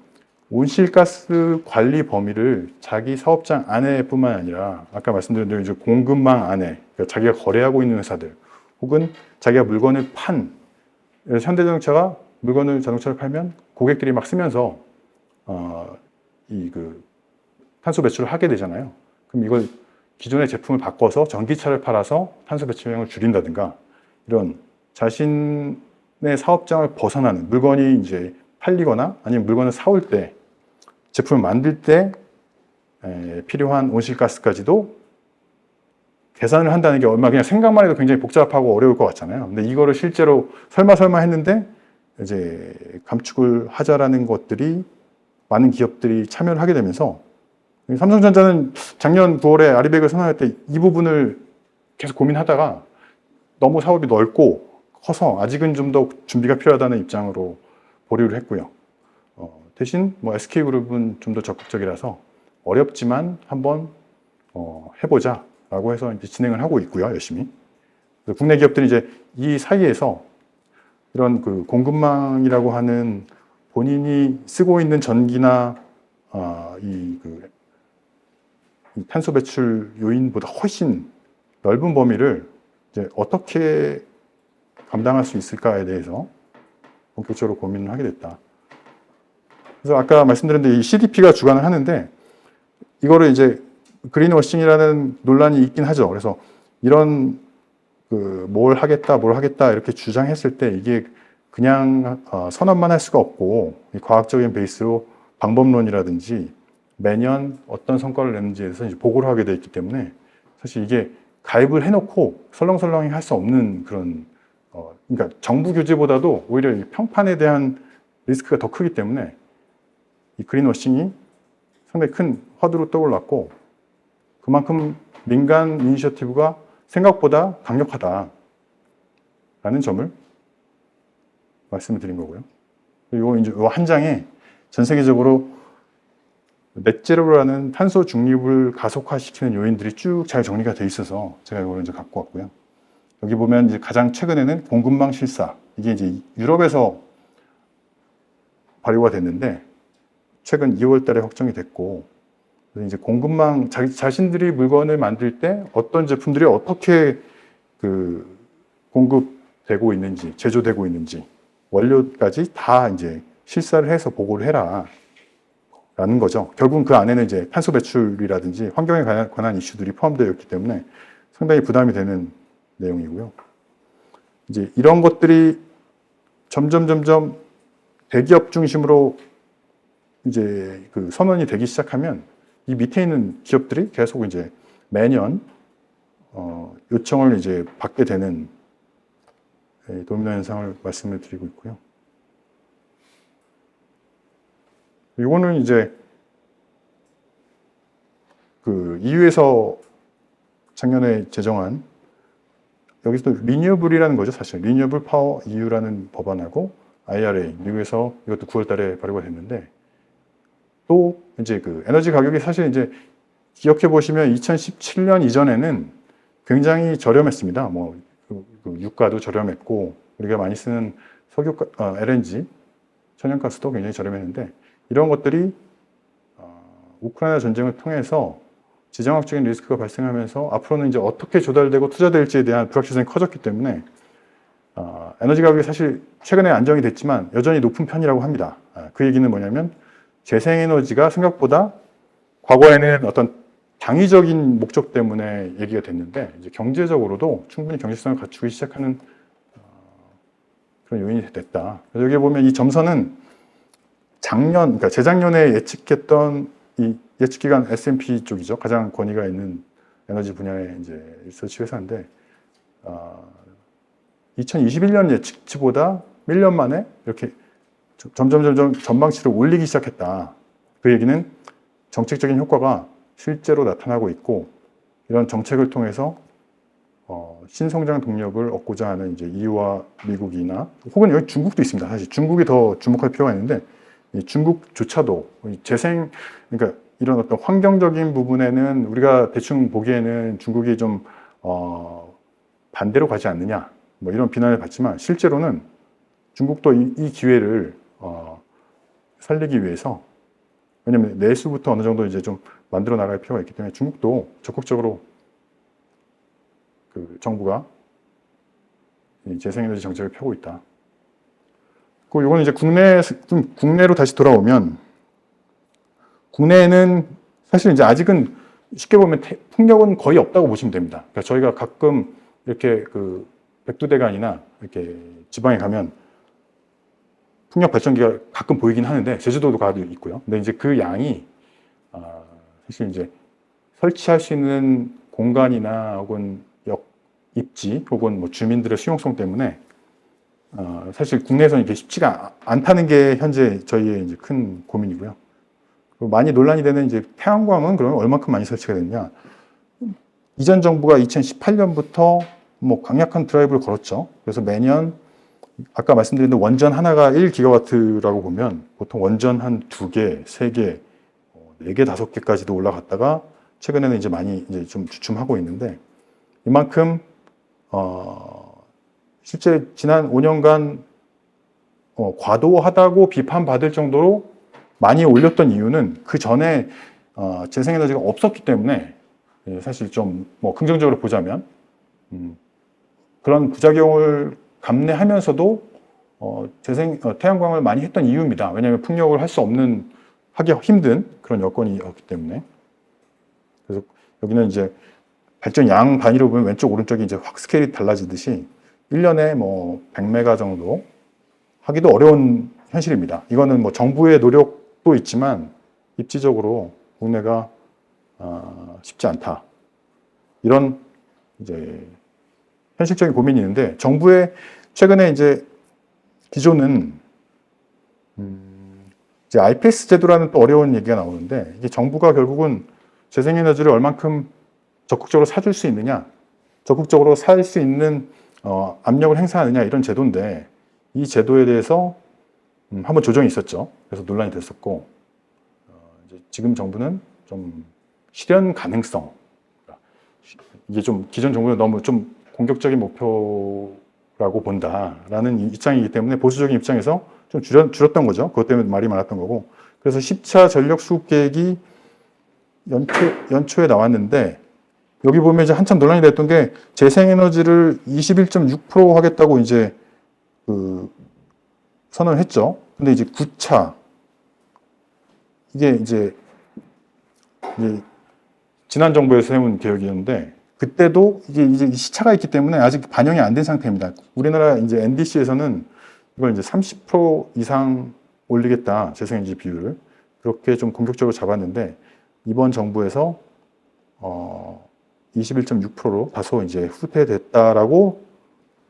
온실가스 관리 범위를 자기 사업장 안에뿐만 아니라 아까 말씀드린 대로 이제 공급망 안에 그러니까 자기가 거래하고 있는 회사들 혹은 자기가 물건을 현대자동차가 자동차를 팔면 고객들이 막 쓰면서 이 그 탄소 배출을 하게 되잖아요. 그럼 이걸 기존의 제품을 바꿔서 전기차를 팔아서 탄소 배출량을 줄인다든가 이런 자신의 사업장을 벗어나는 물건이 이제 팔리거나 아니면 물건을 사올 때 제품을 만들 때 필요한 온실가스까지도 계산을 한다는 게 얼마 그냥 생각만 해도 굉장히 복잡하고 어려울 것 같잖아요. 근데 이거를 실제로 설마 했는데 이제 감축을 하자라는 것들이 많은 기업들이 참여를 하게 되면서 삼성전자는 작년 9월에 아리백을 선언할 때 이 부분을 계속 고민하다가 너무 사업이 넓고 커서 아직은 좀 더 준비가 필요하다는 입장으로 보류를 했고요. 대신 뭐 SK그룹은 좀 더 적극적이라서 어렵지만 한번 해보자라고 해서 이제 진행을 하고 있고요, 열심히. 국내 기업들이 이제 이 사이에서 이런 그 공급망이라고 하는 본인이 쓰고 있는 전기나 이 탄소 배출 요인보다 훨씬 넓은 범위를 이제 어떻게 감당할 수 있을까에 대해서 본격적으로 고민을 하게 됐다. 그래서 아까 말씀드린 대로 이 CDP가 주관을 하는데 이거를 이제 그린워싱이라는 논란이 있긴 하죠. 그래서 이런 뭘 하겠다 이렇게 주장했을 때 이게 그냥 선언만 할 수가 없고 과학적인 베이스로 방법론이라든지 매년 어떤 성과를 내는지에 대해서 이제 보고를 하게 되어 있기 때문에 사실 이게 가입을 해놓고 설렁설렁히 할 수 없는 그런 그러니까 정부 규제보다도 오히려 이 평판에 대한 리스크가 더 크기 때문에 이 그린워싱이 상당히 큰 화두로 떠올랐고 그만큼 민간 이니셔티브가 생각보다 강력하다라는 점을 말씀을 드린 거고요. 그리고 이제 이 한 장에 전 세계적으로 넷제로라는 탄소 중립을 가속화시키는 요인들이 쭉 잘 정리가 돼 있어서 제가 이걸 이제 갖고 왔고요. 여기 보면 이제 가장 최근에는 공급망 실사 이게 이제 유럽에서 발효가 됐는데 최근 2월달에 확정이 됐고 그래서 이제 공급망 자신들이 물건을 만들 때 어떤 제품들이 어떻게 공급되고 있는지 제조되고 있는지 원료까지 다 이제 실사를 해서 보고를 해라. 라는 거죠. 결국은 그 안에는 이제 탄소 배출이라든지 환경에 관한 이슈들이 포함되어 있기 때문에 상당히 부담이 되는 내용이고요. 이제 이런 것들이 점점 대기업 중심으로 이제 선언이 되기 시작하면 이 밑에 있는 기업들이 계속 이제 매년 요청을 이제 받게 되는 도미노 현상을 말씀을 드리고 있고요. 이거는 이제 그 EU에서 작년에 제정한 여기서 리뉴어블이라는 거죠, 사실. 리뉴어블 파워 EU라는 법안하고 IRA, 미국에서 이것도 9월 달에 발효가 됐는데, 또 이제 그 에너지 가격이 사실 이제 기억해 보시면 2017년 이전에는 굉장히 저렴했습니다. 뭐, 그 유가도 저렴했고, 우리가 많이 쓰는 LNG, 천연가스도 굉장히 저렴했는데, 이런 것들이 우크라이나 전쟁을 통해서 지정학적인 리스크가 발생하면서 앞으로는 이제 어떻게 조달되고 투자될지에 대한 불확실성이 커졌기 때문에 에너지 가격이 사실 최근에 안정이 됐지만 여전히 높은 편이라고 합니다. 그 얘기는 뭐냐면 재생에너지가 생각보다 과거에는 어떤 당위적인 목적 때문에 얘기가 됐는데 이제 경제적으로도 충분히 경제성을 갖추기 시작하는 그런 요인이 됐다. 그래서 여기 보면 이 점선은 그러니까 재작년에 예측했던 이 예측기관 S&P 쪽이죠. 가장 권위가 있는 에너지 분야의 이제 리서치 회사인데, 2021년 예측치보다 1년 만에 이렇게 점점 전망치를 올리기 시작했다. 그 얘기는 정책적인 효과가 실제로 나타나고 있고, 이런 정책을 통해서 신성장 동력을 얻고자 하는 이제 EU와 미국이나 혹은 여기 중국도 있습니다. 사실 중국이 더 주목할 필요가 있는데, 이 중국조차도 그러니까 이런 어떤 환경적인 부분에는 우리가 대충 보기에는 중국이 좀 반대로 가지 않느냐, 뭐 이런 비난을 받지만 실제로는 중국도 이 기회를 살리기 위해서, 왜냐하면 내수부터 어느 정도 이제 좀 만들어 나갈 필요가 있기 때문에 중국도 적극적으로 그 정부가 이 재생에너지 정책을 펴고 있다. 그리고 이거는 이제 국내로 다시 돌아오면, 국내에는 사실 이제 아직은 쉽게 보면 풍력은 거의 없다고 보시면 됩니다. 그러니까 저희가 가끔 이렇게 그 백두대간이나 이렇게 지방에 가면 풍력 발전기가 가끔 보이긴 하는데, 제주도도 가도 있고요. 근데 이제 그 양이 사실 이제 설치할 수 있는 공간이나 혹은 입지 혹은 뭐 주민들의 수용성 때문에 사실 국내에서는 이게 쉽지가 않다는 게 현재 저희의 이제 큰 고민이고요. 많이 논란이 되는 이제 태양광은 그러면 얼마큼 많이 설치가 됐냐? 이전 정부가 2018년부터 뭐 강력한 드라이브를 걸었죠. 그래서 매년 아까 말씀드린 원전 하나가 1기가와트라고 보면 보통 원전 한 2개, 3개, 4개, 5개까지도 올라갔다가 최근에는 이제 많이 이제 좀 주춤하고 있는데, 이만큼 실제 지난 5년간 과도하다고 비판받을 정도로 많이 올렸던 이유는 그 전에 재생에너지가 없었기 때문에, 사실 좀 뭐 긍정적으로 보자면 그런 부작용을 감내하면서도 태양광을 많이 했던 이유입니다. 왜냐하면 풍력을 할 수 없는, 하기 힘든 그런 여건이었기 때문에. 그래서 여기는 이제 발전 양 단위로 보면 왼쪽 오른쪽이 이제 확 스케일이 달라지듯이 1년에 뭐 100메가 정도 하기도 어려운 현실입니다. 이거는 뭐 정부의 노력도 있지만 입지적으로 국내가 쉽지 않다. 이런 이제 현실적인 고민이 있는데, 정부의 최근에 이제 기조는 이제 IPS 제도라는 또 어려운 얘기가 나오는데, 이게 정부가 결국은 재생에너지를 얼만큼 적극적으로 사줄 수 있느냐, 적극적으로 살 수 있는 압력을 행사하느냐, 이런 제도인데, 이 제도에 대해서 한번 조정이 있었죠. 그래서 논란이 됐었고, 이제 지금 정부는 좀 실현 가능성, 이게 좀 기존 정부는 너무 좀 공격적인 목표라고 본다라는 입장이기 때문에 보수적인 입장에서 좀 줄였던 거죠. 그것 때문에 말이 많았던 거고. 그래서 10차 전력 수급 계획이 연초에 나왔는데, 여기 보면 이제 한참 논란이 됐던 게 재생에너지를 21.6% 하겠다고 이제 선언을 했죠. 근데 이제 9차, 이게 이제 지난 정부에서 세운 계획이었는데, 그때도 이게 이제 시차가 있기 때문에 아직 반영이 안 된 상태입니다. 우리나라 이제 NDC에서는 이걸 이제 30% 이상 올리겠다, 재생에너지 비율을. 그렇게 좀 공격적으로 잡았는데, 이번 정부에서 21.6%로 다소 이제 후퇴됐다라고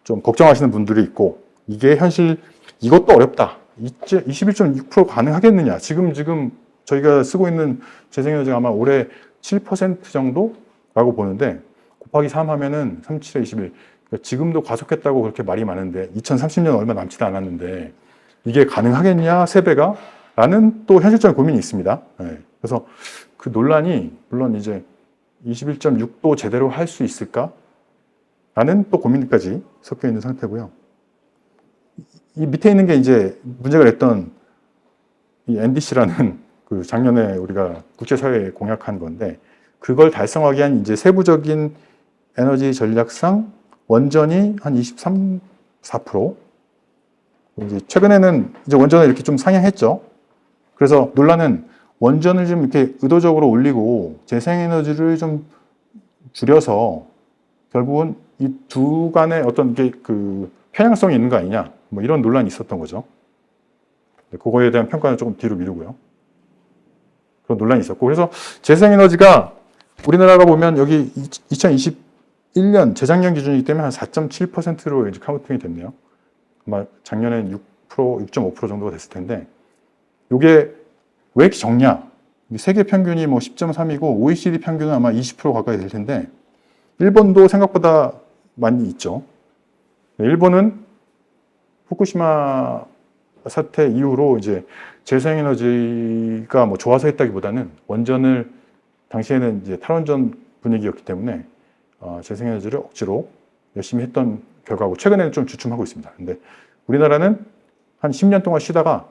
좀 걱정하시는 분들이 있고, 이게 현실, 이것도 어렵다. 21.6% 가능하겠느냐? 지금 저희가 쓰고 있는 재생에너지가 아마 올해 7% 정도라고 보는데 곱하기 3 하면은 37에 21. 그러니까 지금도 과속했다고 그렇게 말이 많은데 2030년 얼마 남지도 않았는데 이게 가능하겠냐? 3배가? 라는 또 현실적인 고민이 있습니다. 네. 그래서 그 논란이 물론 이제 21.6도 제대로 할 수 있을까? 라는 또 고민까지 섞여 있는 상태고요. 이 밑에 있는 게 이제 문제가 됐던 이 NDC라는 그 작년에 우리가 국제사회에 공약한 건데 그걸 달성하기 위한 이제 세부적인 에너지 전략상 원전이 한 23, 4%. 이제 최근에는 이제 원전을 이렇게 좀 상향했죠. 그래서 논란은 원전을 좀 이렇게 의도적으로 올리고 재생에너지를 좀 줄여서 결국은 이 두 간의 어떤 게 그 편향성이 있는 거 아니냐, 뭐 이런 논란이 있었던 거죠. 그거에 대한 평가는 조금 뒤로 미루고요. 그런 논란이 있었고, 그래서 재생에너지가 우리나라가 보면 여기 2021년 재작년 기준이기 때문에 한 4.7%로 이제 카운팅이 됐네요. 아마 작년엔 6%, 6.5% 정도가 됐을 텐데, 이게 왜 이렇게 적냐? 세계 평균이 뭐 10.3이고 OECD 평균은 아마 20% 가까이 될 텐데, 일본도 생각보다 많이 있죠. 일본은 후쿠시마 사태 이후로 이제 재생에너지가 뭐 좋아서 했다기보다는 원전을 당시에는 이제 탈원전 분위기였기 때문에 재생에너지를 억지로 열심히 했던 결과고 최근에는 좀 주춤하고 있습니다. 근데 우리나라는 한 10년 동안 쉬다가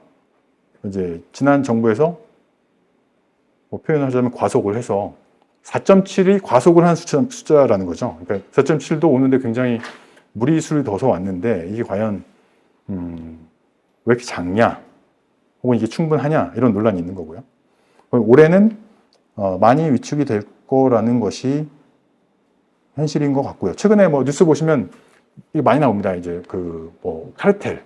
이제 지난 정부에서 뭐 표현을 하자면 과속을 해서 4.7이 과속을 한 숫자라는 거죠. 그러니까 4.7도 오는데 굉장히 무리수를 둬서 왔는데 이게 과연 왜 이렇게 작냐? 혹은 이게 충분하냐? 이런 논란이 있는 거고요. 올해는 많이 위축이 될 거라는 것이 현실인 것 같고요. 최근에 뭐 뉴스 보시면 이게 많이 나옵니다. 이제 그 뭐 카르텔,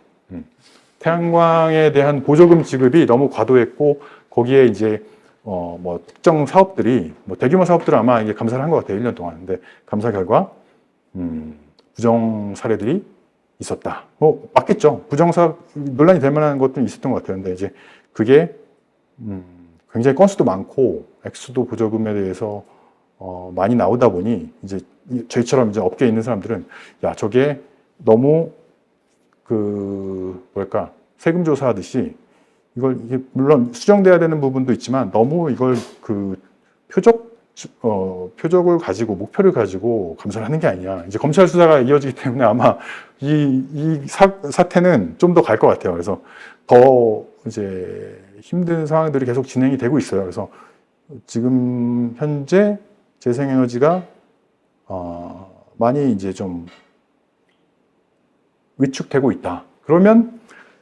태양광에 대한 보조금 지급이 너무 과도했고 거기에 이제 뭐 특정 사업들이 뭐 대규모 사업들은 아마 이게 감사를 한 것 같아요. 1년 동안. 근데 감사 결과 부정 사례들이 있었다. 뭐 맞겠죠. 부정사 논란이 될 만한 것도 있었던 것 같아요. 근데 이제 그게 굉장히 건수도 많고 액수도 보조금에 대해서 많이 나오다 보니 이제 저희처럼 이제 업계에 있는 사람들은 야 저게 너무 그 뭐랄까 세금 조사하듯이 이걸 이게 물론 수정돼야 되는 부분도 있지만 너무 이걸 그 표적을 가지고 목표를 가지고 감사를 하는 게 아니냐. 이제 검찰 수사가 이어지기 때문에 아마 이 사태는 좀 더 갈 것 같아요. 그래서 더 이제 힘든 상황들이 계속 진행이 되고 있어요. 그래서 지금 현재 재생에너지가 많이 이제 좀 위축되고 있다. 그러면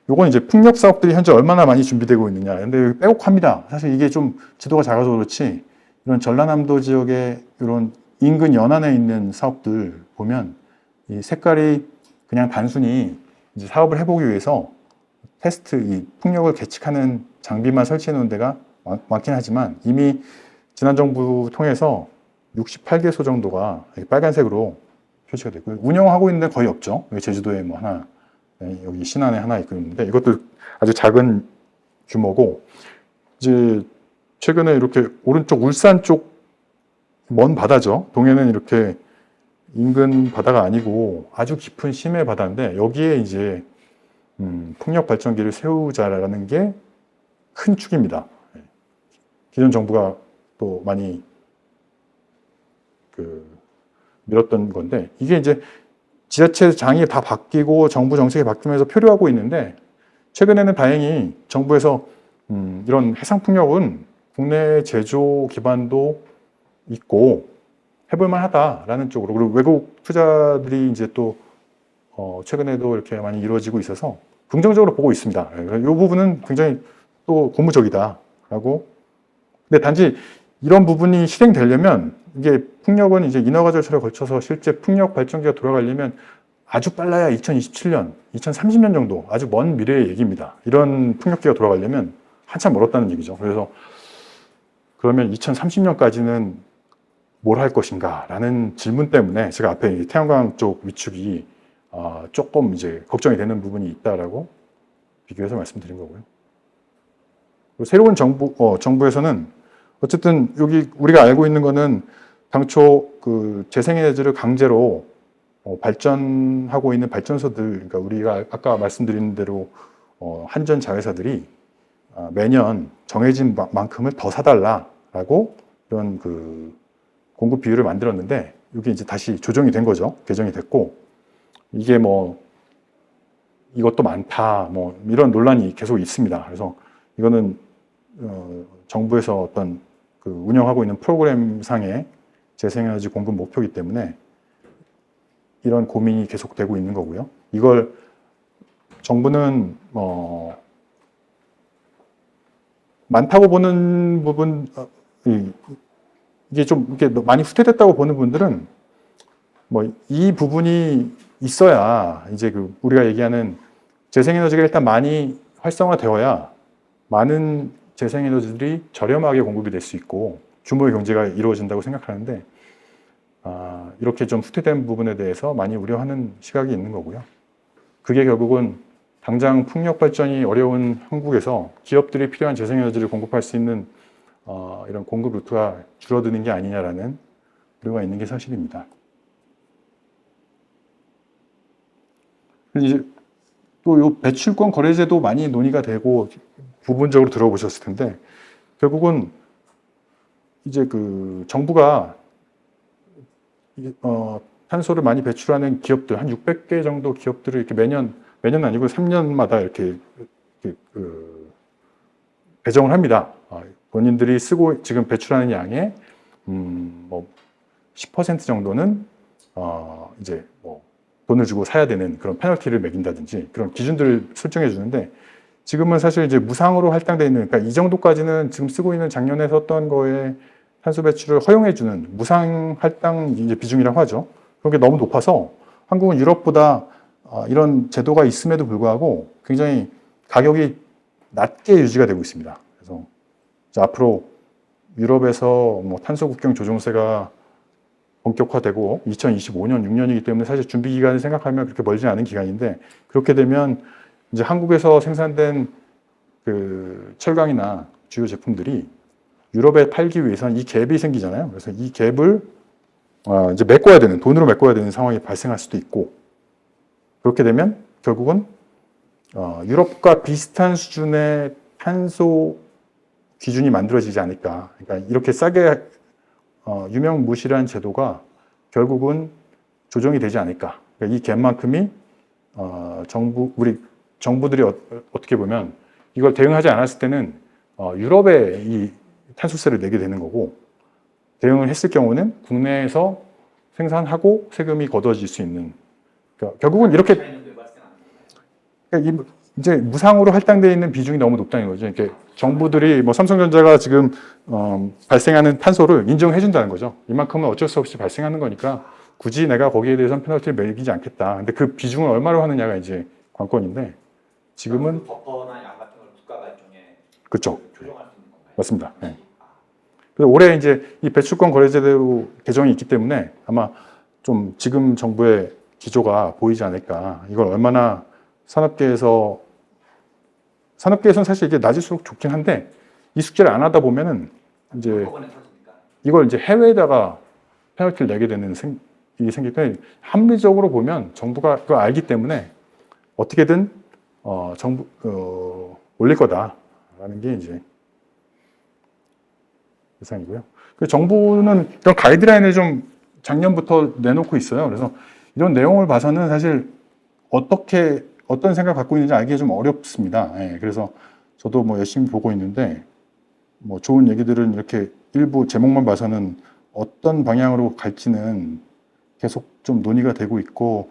요건 이제 풍력 사업들이 현재 얼마나 많이 준비되고 있느냐. 근데 빼곡합니다. 사실 이게 좀 지도가 작아서 그렇지 이런 전라남도 지역의 이런 인근 연안에 있는 사업들 보면 이 색깔이 그냥 단순히 이제 사업을 해보기 위해서 테스트, 이 풍력을 계측하는 장비만 설치해 놓은 데가 많긴 하지만 이미 지난 정부 통해서 68개소 정도가 빨간색으로 표시가 됐고요. 운영하고 있는 데 거의 없죠. 여기 제주도에 뭐 하나, 여기 신안에 하나 있는데 이것도 아주 작은 규모고 이제 최근에 이렇게 오른쪽 울산 쪽 먼 바다죠. 동해는 이렇게 인근 바다가 아니고 아주 깊은 심해 바다인데 여기에 이제 풍력 발전기를 세우자라는 게 큰 축입니다. 기존 정부가 또 많이 밀었던 건데 이게 이제 지자체장이 다 바뀌고 정부 정책이 바뀌면서 표류하고 있는데 최근에는 다행히 정부에서 이런 해상풍력은 국내 제조 기반도 있고 해볼만 하다라는 쪽으로 그리고 외국 투자들이 이제 또 최근에도 이렇게 많이 이루어지고 있어서 긍정적으로 보고 있습니다. 이 부분은 굉장히 또 고무적이다라고. 근데 단지 이런 부분이 실행되려면 이게 풍력은 이제 인허가 절차를 거쳐서 실제 풍력 발전기가 돌아가려면 아주 빨라야 2027년, 2030년 정도 아주 먼 미래의 얘기입니다. 이런 풍력기가 돌아가려면 한참 멀었다는 얘기죠. 그래서 그러면 2030년까지는 뭘 할 것인가 라는 질문 때문에 제가 앞에 태양광 쪽 위축이 조금 이제 걱정이 되는 부분이 있다라고 비교해서 말씀드린 거고요. 그리고 새로운 정부에서는 어쨌든 여기 우리가 알고 있는 거는 당초 그 재생에너지를 강제로 발전하고 있는 발전소들, 그러니까 우리가 아까 말씀드린 대로 한전 자회사들이 매년 정해진 만큼을 더 사달라라고 이런 그 공급 비율을 만들었는데 이게 이제 다시 조정이 된 거죠. 개정이 됐고 이게 뭐 이것도 많다 뭐 이런 논란이 계속 있습니다. 그래서 이거는 정부에서 어떤 그 운영하고 있는 프로그램 상의 재생에너지 공급 목표이기 때문에 이런 고민이 계속되고 있는 거고요. 이걸 정부는 많다고 보는 부분, 이게 좀 이게 많이 후퇴됐다고 보는 분들은 뭐 이 부분이 있어야 이제 그 우리가 얘기하는 재생에너지가 일단 많이 활성화되어야 많은 재생에너지들이 저렴하게 공급이 될 수 있고 규모의 경제가 이루어진다고 생각하는데 이렇게 좀 후퇴된 부분에 대해서 많이 우려하는 시각이 있는 거고요. 그게 결국은 당장 풍력 발전이 어려운 한국에서 기업들이 필요한 재생에너지를 공급할 수 있는 이런 공급 루트가 줄어드는 게 아니냐라는 우려가 있는 게 사실입니다. 이제 또 요 배출권 거래제도 많이 논의가 되고 부분적으로 들어보셨을 텐데 결국은 이제 그 정부가 탄소를 많이 배출하는 기업들 한 600개 정도 기업들을 이렇게 매년 아니고 3년마다 이렇게 배정을 합니다. 본인들이 쓰고 지금 배출하는 양의 뭐 10% 정도는 이제 뭐 돈을 주고 사야 되는 그런 페널티를 매긴다든지 그런 기준들을 설정해 주는데 지금은 사실 이제 무상으로 할당되어 있는 그러니까 이 정도까지는 지금 쓰고 있는 작년에 썼던 거에 탄소 배출을 허용해 주는 무상 할당 이제 비중이라고 하죠. 그런 게 너무 높아서 한국은 유럽보다 이런 제도가 있음에도 불구하고 굉장히 가격이 낮게 유지가 되고 있습니다. 그래서 이제 앞으로 유럽에서 뭐 탄소 국경 조정세가 본격화되고 2025년 6년이기 때문에 사실 준비 기간을 생각하면 그렇게 멀지 않은 기간인데 그렇게 되면 이제 한국에서 생산된 그 철강이나 주요 제품들이 유럽에 팔기 위해서는 이 갭이 생기잖아요. 그래서 이 갭을 이제 메꿔야 되는 돈으로 메꿔야 되는 상황이 발생할 수도 있고 그렇게 되면 결국은 유럽과 비슷한 수준의 탄소 기준이 만들어지지 않을까. 그러니까 이렇게 싸게 유명무실한 제도가 결국은 조정이 되지 않을까. 그러니까 이 갭만큼이 우리 정부들이 어떻게 보면 이걸 대응하지 않았을 때는 유럽에 이 탄소세를 내게 되는 거고 대응을 했을 경우는 국내에서 생산하고 세금이 걷어질 수 있는 그러니까 결국은 이렇게 그러니까 이제 무상으로 할당되어 있는 비중이 너무 높다는 거죠. 이렇게 정부들이 뭐 삼성전자가 지금 발생하는 탄소를 인정해 준다는 거죠. 이만큼은 어쩔 수 없이 발생하는 거니까 굳이 내가 거기에 대해서는 페널티를 매기지 않겠다. 근데 그 비중을 얼마로 하느냐가 이제 관건인데 지금은 버퍼나 양 같은 걸 국가가 일종의 그렇죠. 조정할 수 있는 건가요? 맞습니다. 네. 그래서 올해 이제 이 배출권 거래제도 개정이 있기 때문에 아마 좀 지금 정부의 기조가 보이지 않을까. 이걸 얼마나 산업계에서는 사실 이게 낮을수록 좋긴 한데 이 숙제를 안 하다 보면은 이제 한꺼번에 터지니까. 이걸 이제 해외에다가 페널티를 내게 되는 일이 생길 때 합리적으로 보면 정부가 그걸 알기 때문에 어떻게든 올릴 거다라는 게 이제 예상이고요. 그 정부는 이런 가이드라인을 좀 작년부터 내놓고 있어요. 그래서 이런 내용을 봐서는 사실 어떤 생각 갖고 있는지 알기가 좀 어렵습니다. 예, 그래서 저도 뭐 열심히 보고 있는데 뭐 좋은 얘기들은 이렇게 일부 제목만 봐서는 어떤 방향으로 갈지는 계속 좀 논의가 되고 있고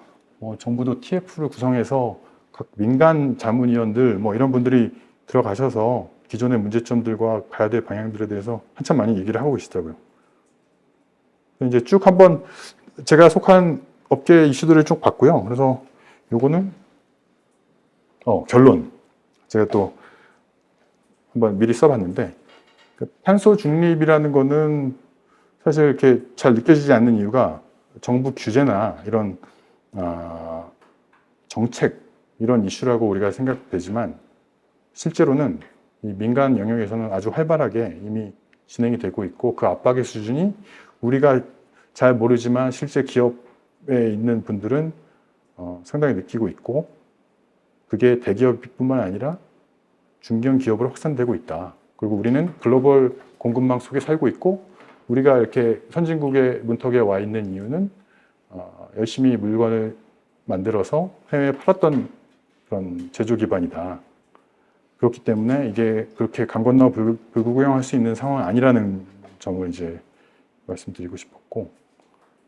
정부도 TF를 구성해서 각 민간 자문위원들 뭐 이런 분들이 들어가셔서 기존의 문제점들과 가야 될 방향들에 대해서 한참 많이 얘기를 하고 계시더라고요. 이제 쭉 한번 제가 속한 업계 이슈들을 쭉 봤고요. 그래서 요거는 결론. 제가 또 한번 미리 써봤는데 탄소 중립이라는 거는 사실 이렇게 잘 느껴지지 않는 이유가 정부 규제나 이런 정책 이런 이슈라고 우리가 생각되지만 실제로는 이 민간 영역에서는 아주 활발하게 이미 진행이 되고 있고 그 압박의 수준이 우리가 잘 모르지만 실제 기업에 있는 분들은 상당히 느끼고 있고 그게 대기업뿐만 아니라 중견 기업으로 확산되고 있다. 그리고 우리는 글로벌 공급망 속에 살고 있고 우리가 이렇게 선진국의 문턱에 와 있는 이유는 열심히 물건을 만들어서 해외에 팔았던 그런 제조 기반이다. 그렇기 때문에 이게 그렇게 강 건너 불구경할 수 있는 상황은 아니라는 점을 이제 말씀드리고 싶었고,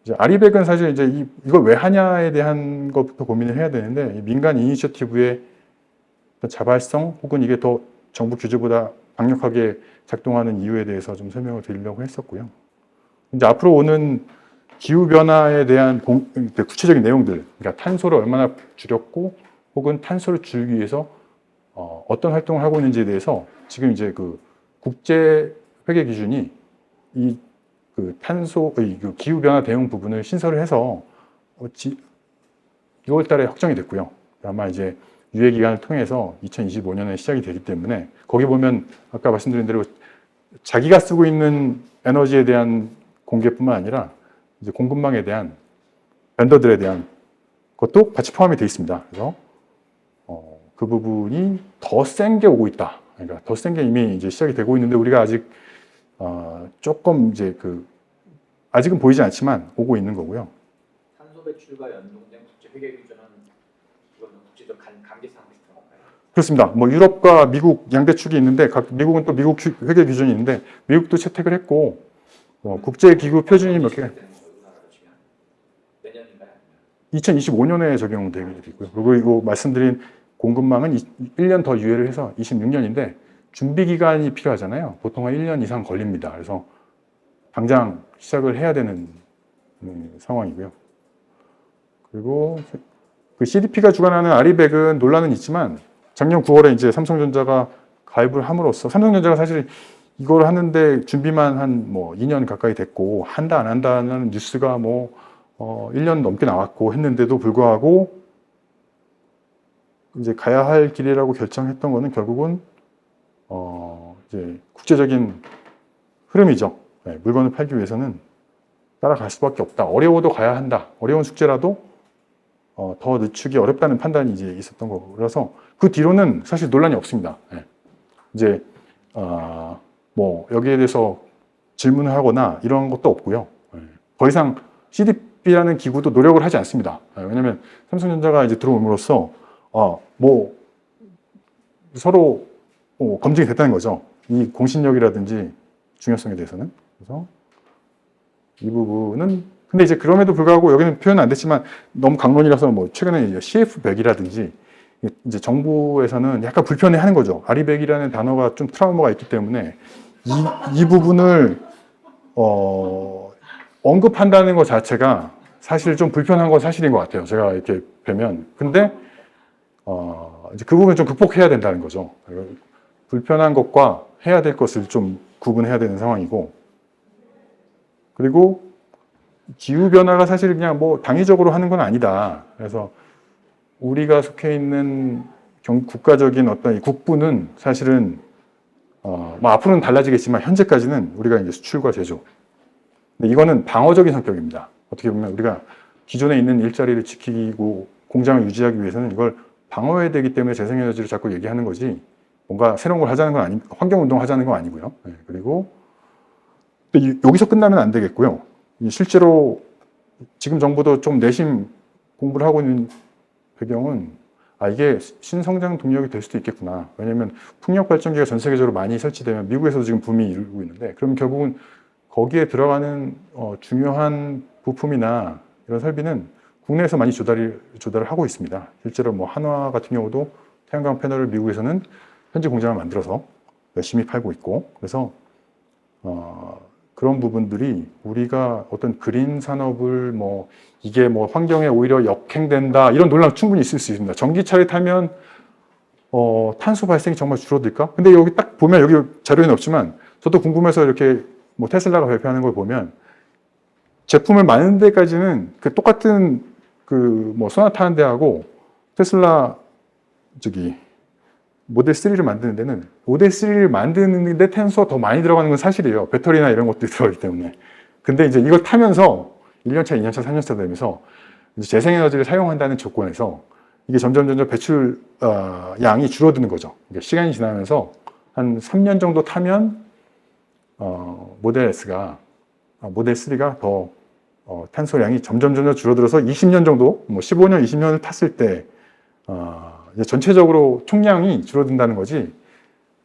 이제 아리백은 사실 이제 이걸 왜 하냐에 대한 것부터 고민을 해야 되는데, 이 민간 이니셔티브의 자발성 혹은 이게 더 정부 규제보다 강력하게 작동하는 이유에 대해서 좀 설명을 드리려고 했었고요. 이제 앞으로 오는 기후 변화에 대한 구체적인 내용들, 그러니까 탄소를 얼마나 줄였고, 혹은 탄소를 줄이기 위해서 어떤 활동을 하고 있는지에 대해서 지금 이제 그 국제 회계 기준이 이 그 탄소, 그 기후 변화 대응 부분을 신설을 해서 6월 달에 확정이 됐고요. 아마 이제 유예 기간을 통해서 2025년에 시작이 되기 때문에 거기 보면 아까 말씀드린 대로 자기가 쓰고 있는 에너지에 대한 공개뿐만 아니라 이제 공급망에 대한 벤더들에 대한 것도 같이 포함이 되어 있습니다. 그래서 그 부분이 더 센 게 오고 있다. 그러니까 더 센 게 이미 이제 시작이 되고 있는데 우리가 아직 조금 이제 아직은 보이지 않지만 오고 있는 거고요. 탄소 배출과 연동된 국제 회계 기준은 이거는 국제적 관계상 비슷한 건가요? 그렇습니다. 뭐 유럽과 미국 양대축이 있는데 미국은 또 미국 회계 기준이 있는데 미국도 채택을 했고 국제기구 표준이 몇 개? 몇 년인가요? 2025년에 적용되게 되고요. 그리고 이거 말씀드린 공급망은 1년 더 유예를 해서 26년인데 준비 기간이 필요하잖아요. 보통 한 1년 이상 걸립니다. 그래서 당장 시작을 해야 되는 상황이고요. 그리고 그 CDP가 주관하는 아리백은 논란은 있지만 작년 9월에 이제 삼성전자가 가입을 함으로써 삼성전자가 사실 이걸 하는데 준비만 한 뭐 2년 가까이 됐고 한다 안 한다는 뉴스가 뭐 1년 넘게 나왔고 했는데도 불구하고 이제 가야 할 길이라고 결정했던 거는 결국은 이제 국제적인 흐름이죠. 네, 물건을 팔기 위해서는 따라갈 수밖에 없다. 어려워도 가야 한다. 어려운 숙제라도 더 늦추기 어렵다는 판단이 이제 있었던 거고. 그래서 그 뒤로는 사실 논란이 없습니다. 네. 이제 뭐 여기에 대해서 질문을 하거나 이런 것도 없고요. 네. 더 이상 CDP라는 기구도 노력을 하지 않습니다. 네. 왜냐하면 삼성전자가 이제 들어옴으로써 뭐 서로 검증이 됐다는 거죠. 이 공신력이라든지 중요성에 대해서는. 그래서 이 부분은 근데 이제 그럼에도 불구하고 여기는 표현은 안 됐지만 너무 강론이라서 뭐 최근에 이제 CF100이라든지 이제 정부에서는 약간 불편해하는 거죠. 아리백이라는 단어가 좀 트라우마가 있기 때문에 이 부분을 언급한다는 것 자체가 사실 좀 불편한 건 사실인 것 같아요. 제가 이렇게 뵈면. 근데 이제 그 부분을 좀 극복해야 된다는 거죠. 불편한 것과 해야 될 것을 좀 구분해야 되는 상황이고, 그리고 기후변화가 사실 그냥 뭐 당위적으로 하는 건 아니다. 그래서 우리가 속해 있는 국가적인 어떤 이 국부는 사실은 뭐 앞으로는 달라지겠지만 현재까지는 우리가 이제 수출과 제조. 근데 이거는 방어적인 성격입니다. 어떻게 보면 우리가 기존에 있는 일자리를 지키고 공장을 유지하기 위해서는 이걸 방어해야 되기 때문에 재생에너지를 자꾸 얘기하는 거지 뭔가 새로운 걸 하자는 건 아니, 환경운동 하자는 건 아니고요. 네, 그리고 또 여기서 끝나면 안 되겠고요. 실제로 지금 정부도 좀 내심 공부를 하고 있는 배경은 이게 신성장 동력이 될 수도 있겠구나. 왜냐하면 풍력 발전기가 전 세계적으로 많이 설치되면 미국에서도 지금 붐이 이루고 있는데 그럼 결국은 거기에 들어가는 중요한 부품이나 이런 설비는 국내에서 많이 조달을 하고 있습니다. 실제로 뭐 한화 같은 경우도 태양광 패널을 미국에서는 현지 공장을 만들어서 열심히 팔고 있고, 그래서 그런 부분들이 우리가 어떤 그린 산업을 뭐 이게 뭐 환경에 오히려 역행된다 이런 논란 충분히 있을 수 있습니다. 전기차를 타면 탄소 발생이 정말 줄어들까? 근데 여기 딱 보면 여기 자료에는 없지만 저도 궁금해서 이렇게 뭐 테슬라가 발표하는 걸 보면 제품을 만드는 데까지는 그 똑같은 그 뭐 소나타 한 대하고 테슬라 모델 3를 만드는 데는 모델 3를 만드는데 탄소가 더 많이 들어가는 건 사실이에요. 배터리나 이런 것들이 들어가기 때문에. 근데 이제 이걸 타면서 1년차, 2년차, 3년차 되면서 이제 재생에너지를 사용한다는 조건에서 이게 점점 배출 양이 줄어드는 거죠. 그러니까 시간이 지나면서 한 3년 정도 타면 모델 3가 더 탄소량이 점점 줄어들어서 20년 정도, 뭐 15년, 20년을 탔을 때 이제 전체적으로 총량이 줄어든다는 거지.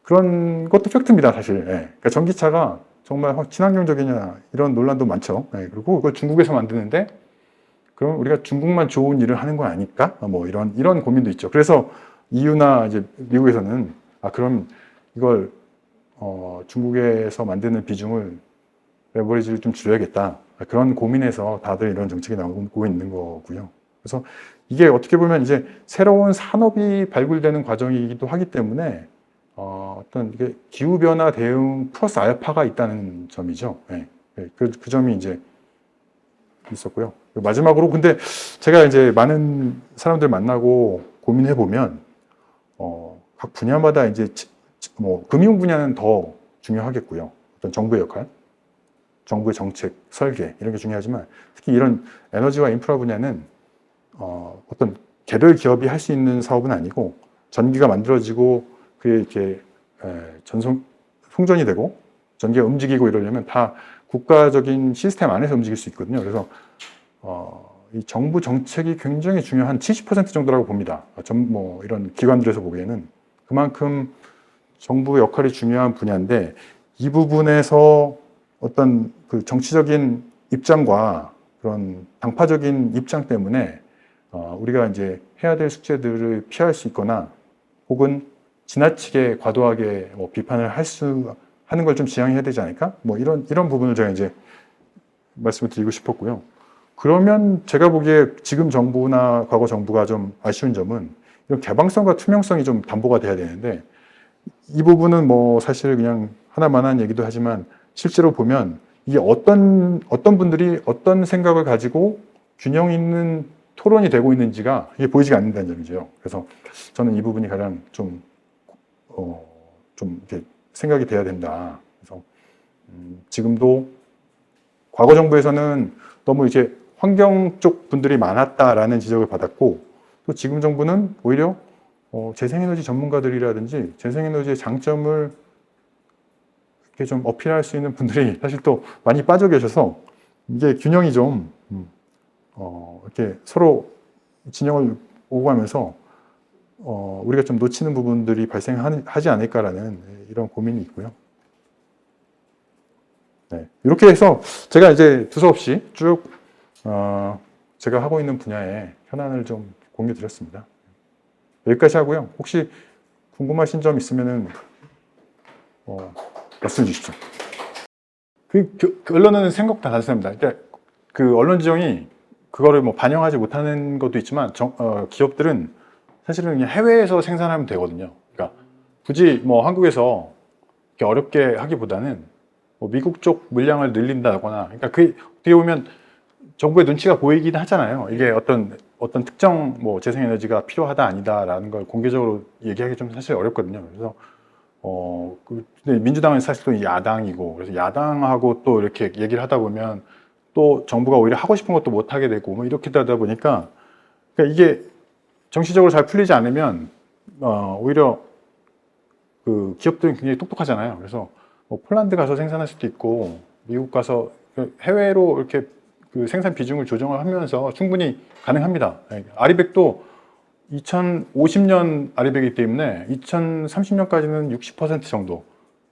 그런 것도 팩트입니다, 사실. 예. 그러니까 전기차가 정말 친환경적이냐 이런 논란도 많죠. 예. 그리고 그걸 중국에서 만드는데 그럼 우리가 중국만 좋은 일을 하는 건 아닐까? 뭐 이런 고민도 있죠. 그래서 EU나 이제 미국에서는 그럼 이걸 중국에서 만드는 비중을 레버리지를 좀 줄여야겠다. 그런 고민에서 다들 이런 정책이 나오고 있는 거고요. 그래서 이게 어떻게 보면 이제 새로운 산업이 발굴되는 과정이기도 하기 때문에 어떤 이게 기후 변화 대응 플러스 알파가 있다는 점이죠. 네. 그 점이 이제 있었고요. 마지막으로 근데 제가 이제 많은 사람들 만나고 고민해 보면 각 분야마다 이제 뭐 금융 분야는 더 중요하겠고요. 어떤 정부의 역할, 정부의 정책, 설계 이런 게 중요하지만 특히 이런 에너지와 인프라 분야는 어떤 개별 기업이 할 수 있는 사업은 아니고 전기가 만들어지고 그게 이렇게 송전이 되고 전기가 움직이고 이러려면 다 국가적인 시스템 안에서 움직일 수 있거든요. 그래서 이 정부 정책이 굉장히 중요한 70% 정도라고 봅니다. 뭐 이런 기관들에서 보기에는 그만큼 정부 역할이 중요한 분야인데 이 부분에서 어떤 그 정치적인 입장과 그런 당파적인 입장 때문에 우리가 이제 해야 될 숙제들을 피할 수 있거나 혹은 지나치게 과도하게 비판을 하는 걸 좀 지양해야 되지 않을까? 뭐 이런 부분을 제가 이제 말씀을 드리고 싶었고요. 그러면 제가 보기에 지금 정부나 과거 정부가 좀 아쉬운 점은 이런 개방성과 투명성이 좀 담보가 돼야 되는데 이 부분은 뭐 사실 그냥 하나만한 얘기도 하지만 실제로 보면 이게 어떤 분들이 어떤 생각을 가지고 균형 있는 토론이 되고 있는지가 이게 보이지가 않는다는 점이죠. 그래서 저는 이 부분이 가장 좀 이렇게 생각이 돼야 된다. 그래서 지금도 과거 정부에서는 너무 이제 환경 쪽 분들이 많았다라는 지적을 받았고 또 지금 정부는 오히려 재생에너지 전문가들이라든지 재생에너지의 장점을 이렇게 좀 어필할 수 있는 분들이 사실 또 많이 빠져 계셔서 이게 균형이 좀 이렇게 서로 진영을 오고 가면서 우리가 좀 놓치는 부분들이 발생하지 않을까라는 이런 고민이 있고요. 네, 이렇게 해서 제가 이제 두서없이 쭉 제가 하고 있는 분야의 현안을 좀 공유 드렸습니다. 여기까지 하고요. 혹시 궁금하신 점 있으면은 말씀 주십시오. 그 언론은 생각 다 단순합니다. 그러니까 그 언론 지형이 그거를 뭐 반영하지 못하는 것도 있지만 기업들은 사실은 그냥 해외에서 생산하면 되거든요. 그러니까 굳이 뭐 한국에서 이렇게 어렵게 하기보다는 뭐 미국 쪽 물량을 늘린다거나, 그러니까 그 어떻게 보면 정부의 눈치가 보이긴 하잖아요. 이게 어떤 특정 뭐 재생에너지가 필요하다 아니다라는 걸 공개적으로 얘기하기 좀 사실 어렵거든요. 그래서 근데 민주당은 사실 또 야당이고, 그래서 야당하고 또 이렇게 얘기를 하다 보면 또 정부가 오히려 하고 싶은 것도 못 하게 되고 뭐 이렇게 되다 보니까 그러니까 이게 정치적으로 잘 풀리지 않으면 오히려 그 기업들은 굉장히 똑똑하잖아요. 그래서 뭐 폴란드 가서 생산할 수도 있고 미국 가서 해외로 이렇게 그 생산 비중을 조정을 하면서 충분히 가능합니다. 아리백도 2050년 아리백이기 때문에 2030년까지는 60% 정도,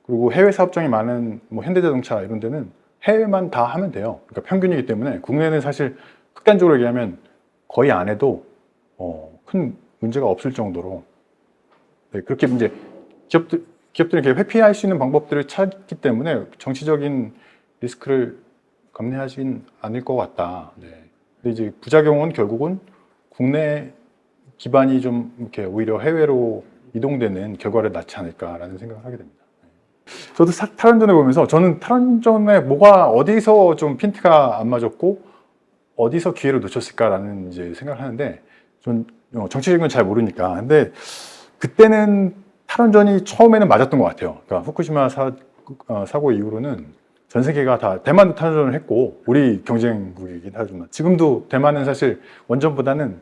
그리고 해외 사업장이 많은 뭐 현대자동차 이런 데는 해외만 다 하면 돼요. 그러니까 평균이기 때문에 국내는 사실 극단적으로 얘기하면 거의 안 해도 큰 문제가 없을 정도로, 네, 그렇게 이제 기업들이 이렇게 회피할 수 있는 방법들을 찾기 때문에 정치적인 리스크를 감내하진 않을 것 같다. 네. 근데 이제 부작용은 결국은 국내 기반이 좀 이렇게 오히려 해외로 이동되는 결과를 낳지 않을까라는 생각을 하게 됩니다. 저도 탈원전을 보면서 저는 탈원전에 뭐가 어디서 좀 핀트가 안 맞았고 어디서 기회를 놓쳤을까라는 이제 생각을 하는데 전 정치적인 건 잘 모르니까. 근데 그때는 탈원전이 처음에는 맞았던 것 같아요. 그러니까 후쿠시마 사고 이후로는 전 세계가 다 대만도 탈원전을 했고 우리 경쟁국이긴 하지만 지금도 대만은 사실 원전보다는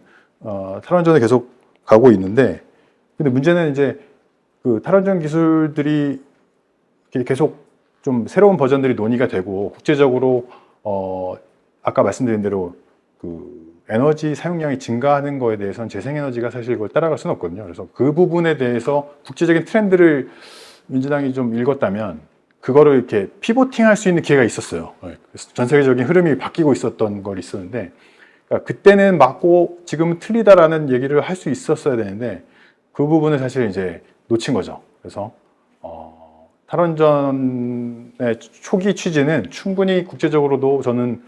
탈원전을 계속 가고 있는데 근데 문제는 이제 그 탈원전 기술들이 계속 좀 새로운 버전들이 논의가 되고 국제적으로 아까 말씀드린 대로 그 에너지 사용량이 증가하는 거에 대해서는 재생에너지가 사실 이걸 따라갈 수는 없거든요. 그래서 그 부분에 대해서 국제적인 트렌드를 민주당이 좀 읽었다면 그거를 이렇게 피보팅할 수 있는 기회가 있었어요. 그래서 전 세계적인 흐름이 바뀌고 있었던 걸 있었는데 그러니까 그때는 맞고 지금은 틀리다라는 얘기를 할 수 있었어야 되는데 그 부분을 사실 이제 놓친 거죠. 그래서 탈원전의 초기 취지는 충분히 국제적으로도 저는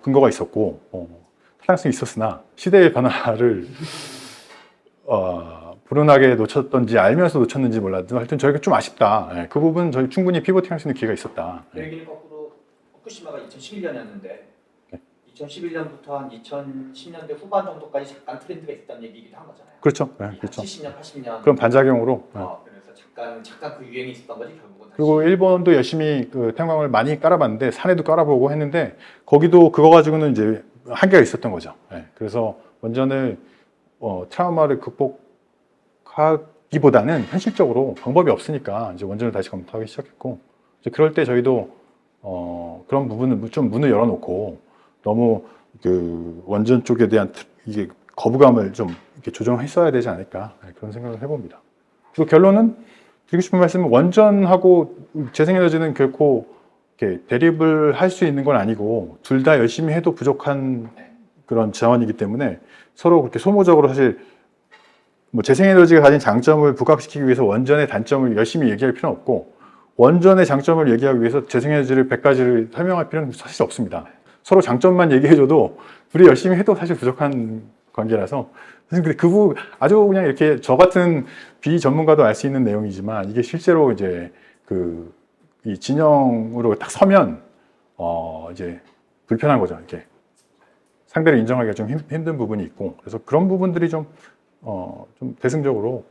근거가 있었고 타당성이 있었으나 시대의 변화를 불운하게 놓쳤던지 알면서 놓쳤는지 몰라도 하여튼 저희가 좀 아쉽다. 예, 그 부분 저희 충분히 피보팅할 수 있는 기회가 있었다. 그 얘기는 거꾸로 후쿠시마가 2011년이었는데 네. 2011년부터 한 2010년대 후반 정도까지 잠깐 트렌드가 있었다는 얘기기도 한 거잖아요. 그렇죠. 네, 한 그렇죠. 70년, 80년. 그럼 반작용으로. 그래서 잠깐 그 유행이 있었던 거지 결국은. 그리고 일본도 열심히 그 태양광을 많이 깔아봤는데 산에도 깔아보고 했는데 거기도 그거 가지고는 이제 한계가 있었던 거죠. 예, 그래서 원전을 트라우마를 극복하기보다는 현실적으로 방법이 없으니까 이제 원전을 다시 검토하기 시작했고 이제 그럴 때 저희도 그런 부분을 좀 문을 열어놓고 너무 그 원전 쪽에 대한 이게 거부감을 좀 이렇게 조정했어야 되지 않을까 그런 생각을 해봅니다. 그리고 결론은 드리고 싶은 말씀은 원전하고 재생에너지는 결코 이렇게 대립을 할 수 있는 건 아니고 둘 다 열심히 해도 부족한 그런 자원이기 때문에 서로 그렇게 소모적으로 사실 뭐 재생에너지가 가진 장점을 부각시키기 위해서 원전의 단점을 열심히 얘기할 필요는 없고 원전의 장점을 얘기하기 위해서 재생에너지를 100가지를 설명할 필요는 사실 없습니다. 서로 장점만 얘기해줘도 둘이 열심히 해도 사실 부족한 관계라서 근데 아주 그냥 이렇게 저 같은 비전문가도 알 수 있는 내용이지만 이게 실제로 이제 이 진영으로 딱 서면 이제 불편한 거죠. 이렇게 상대를 인정하기가 좀 힘든 부분이 있고 그래서 그런 부분들이 좀 대승적으로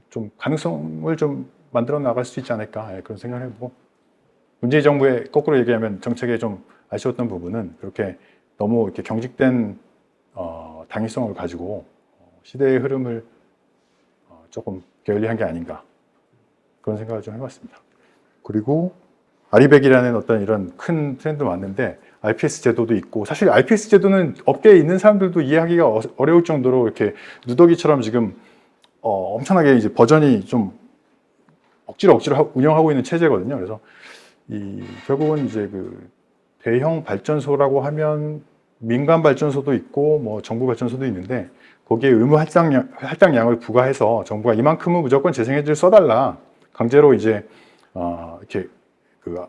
좀 가능성을 좀 만들어 나갈 수 있지 않을까 그런 생각을 해보고 문재인 정부의 거꾸로 얘기하면 정책에 좀 아쉬웠던 부분은 그렇게 너무 이렇게 경직된 당위성을 가지고 시대의 흐름을 조금 게을리한 게 아닌가 그런 생각을 좀 해봤습니다. 그리고 아리백이라는 어떤 이런 큰 트렌드도 왔는데 RPS 제도도 있고 사실 RPS 제도는 업계에 있는 사람들도 이해하기가 어려울 정도로 이렇게 누더기처럼 지금 엄청나게 이제 버전이 좀 억지로 운영하고 있는 체제거든요. 그래서 결국은 이제 그 대형 발전소라고 하면 민간 발전소도 있고 뭐 정부 발전소도 있는데 거기에 의무 할당량을 부과해서 정부가 이만큼은 무조건 재생에너지를 써달라 강제로 이제 이렇게 그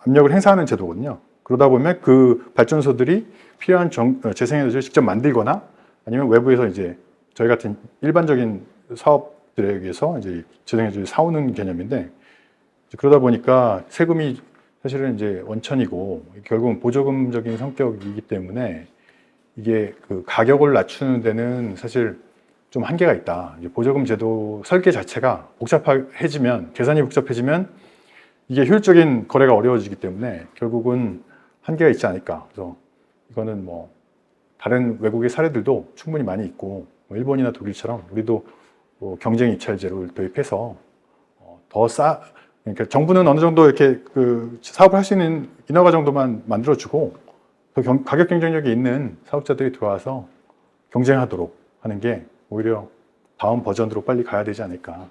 압력을 행사하는 제도거든요. 그러다 보면 그 발전소들이 필요한 재생에너지를 직접 만들거나 아니면 외부에서 이제 저희 같은 일반적인 사업들에게서 이제 재생에너지를 사오는 개념인데 그러다 보니까 세금이 사실은 이제 원천이고 결국은 보조금적인 성격이기 때문에 이게 그 가격을 낮추는 데는 사실 좀 한계가 있다. 이제 보조금 제도 설계 자체가 복잡해지면 계산이 복잡해지면 이게 효율적인 거래가 어려워지기 때문에 결국은 한계가 있지 않을까. 그래서 이거는 뭐 다른 외국의 사례들도 충분히 많이 있고 뭐 일본이나 독일처럼 우리도 뭐 경쟁 입찰제를 도입해서 그러니까 정부는 어느 정도 이렇게 그 사업을 할 수 있는 인허가 정도만 만들어주고 더 가격 경쟁력이 있는 사업자들이 들어와서 경쟁하도록 하는 게 오히려 다음 버전으로 빨리 가야 되지 않을까.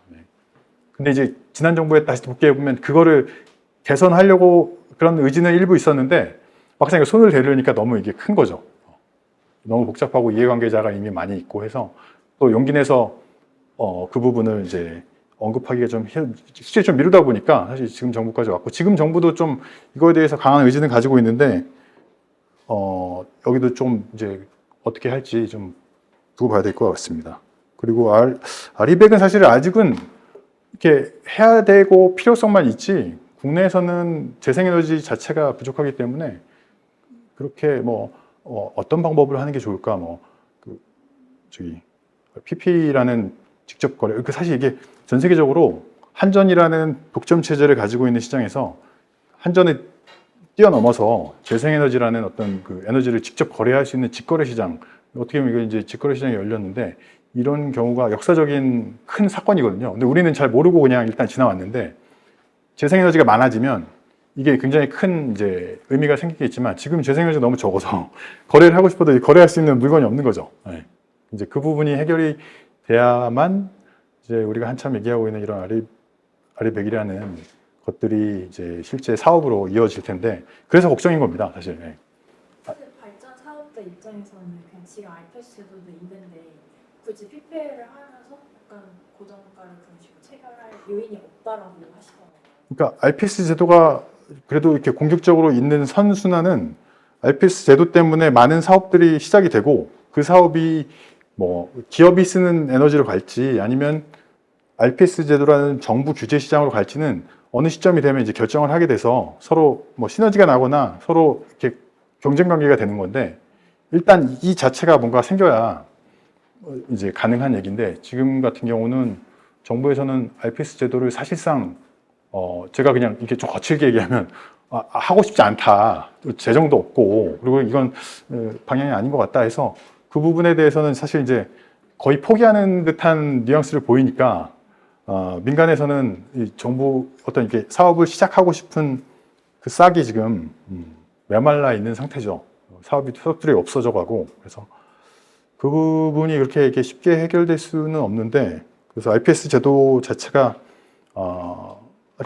근데 이제 지난 정부에 다시 복귀해 보면 그거를 개선하려고 그런 의지는 일부 있었는데 막상 손을 대려니까 너무 이게 큰 거죠. 너무 복잡하고 이해관계자가 이미 많이 있고 해서 또 용기 내서 그 부분을 이제 언급하기가 좀 실제 좀 미루다 보니까 사실 지금 정부까지 왔고 지금 정부도 좀 이거에 대해서 강한 의지는 가지고 있는데 여기도 좀 이제 어떻게 할지 좀 두고 봐야 될 것 같습니다. 그리고 아리백은 사실 아직은 이렇게 해야 되고 필요성만 있지 국내에서는 재생에너지 자체가 부족하기 때문에 그렇게 뭐 어떤 방법을 하는 게 좋을까 PP라는 직접 거래. 그 사실 이게 전 세계적으로 한전이라는 독점 체제를 가지고 있는 시장에서 한전을 뛰어넘어서 재생에너지라는 어떤 그 에너지를 직접 거래할 수 있는 직거래 시장, 어떻게 보면 이거 이제 직거래 시장이 열렸는데 이런 경우가 역사적인 큰 사건이거든요. 근데 우리는 잘 모르고 그냥 일단 지나왔는데 재생에너지가 많아지면 이게 굉장히 큰 이제 의미가 생기겠지만 지금 재생에너지가 너무 적어서 거래를 하고 싶어도 거래할 수 있는 물건이 없는 거죠. 네. 이제 그 부분이 해결이 돼야만 이제 우리가 한참 얘기하고 있는 이런 아리백이라는 것들이 이제 실제 사업으로 이어질 텐데 그래서 걱정인 겁니다, 사실. 네. 사실 발전 사업자 입장에서는 그냥 지금 IPS 제도도 있는데 굳이 PPL을 하면서 약간 고정가를 그런 식으로 체결할 요인이 없다라고 하시더라고요. 그러니까 RPS 제도가 그래도 이렇게 공격적으로 있는 선순환은 RPS 제도 때문에 많은 사업들이 시작이 되고 그 사업이 뭐 기업이 쓰는 에너지로 갈지 아니면 RPS 제도라는 정부 규제 시장으로 갈지는 어느 시점이 되면 이제 결정을 하게 돼서 서로 뭐 시너지가 나거나 서로 이렇게 경쟁 관계가 되는 건데 일단 이 자체가 뭔가 생겨야 이제 가능한 얘기인데 지금 같은 경우는 정부에서는 RPS 제도를 사실상 제가 그냥 이렇게 좀 거칠게 얘기하면 하고 싶지 않다. 재정도 없고 그리고 이건 방향이 아닌 것 같다 해서 그 부분에 대해서는 사실 이제 거의 포기하는 듯한 뉘앙스를 보이니까 민간에서는 이 정부 어떤 이렇게 사업을 시작하고 싶은 그 싹이 지금 메말라 있는 상태죠. 사업들이 없어져 가고 그래서 그 부분이 그렇게 이렇게 쉽게 해결될 수는 없는데 그래서 RPS 제도 자체가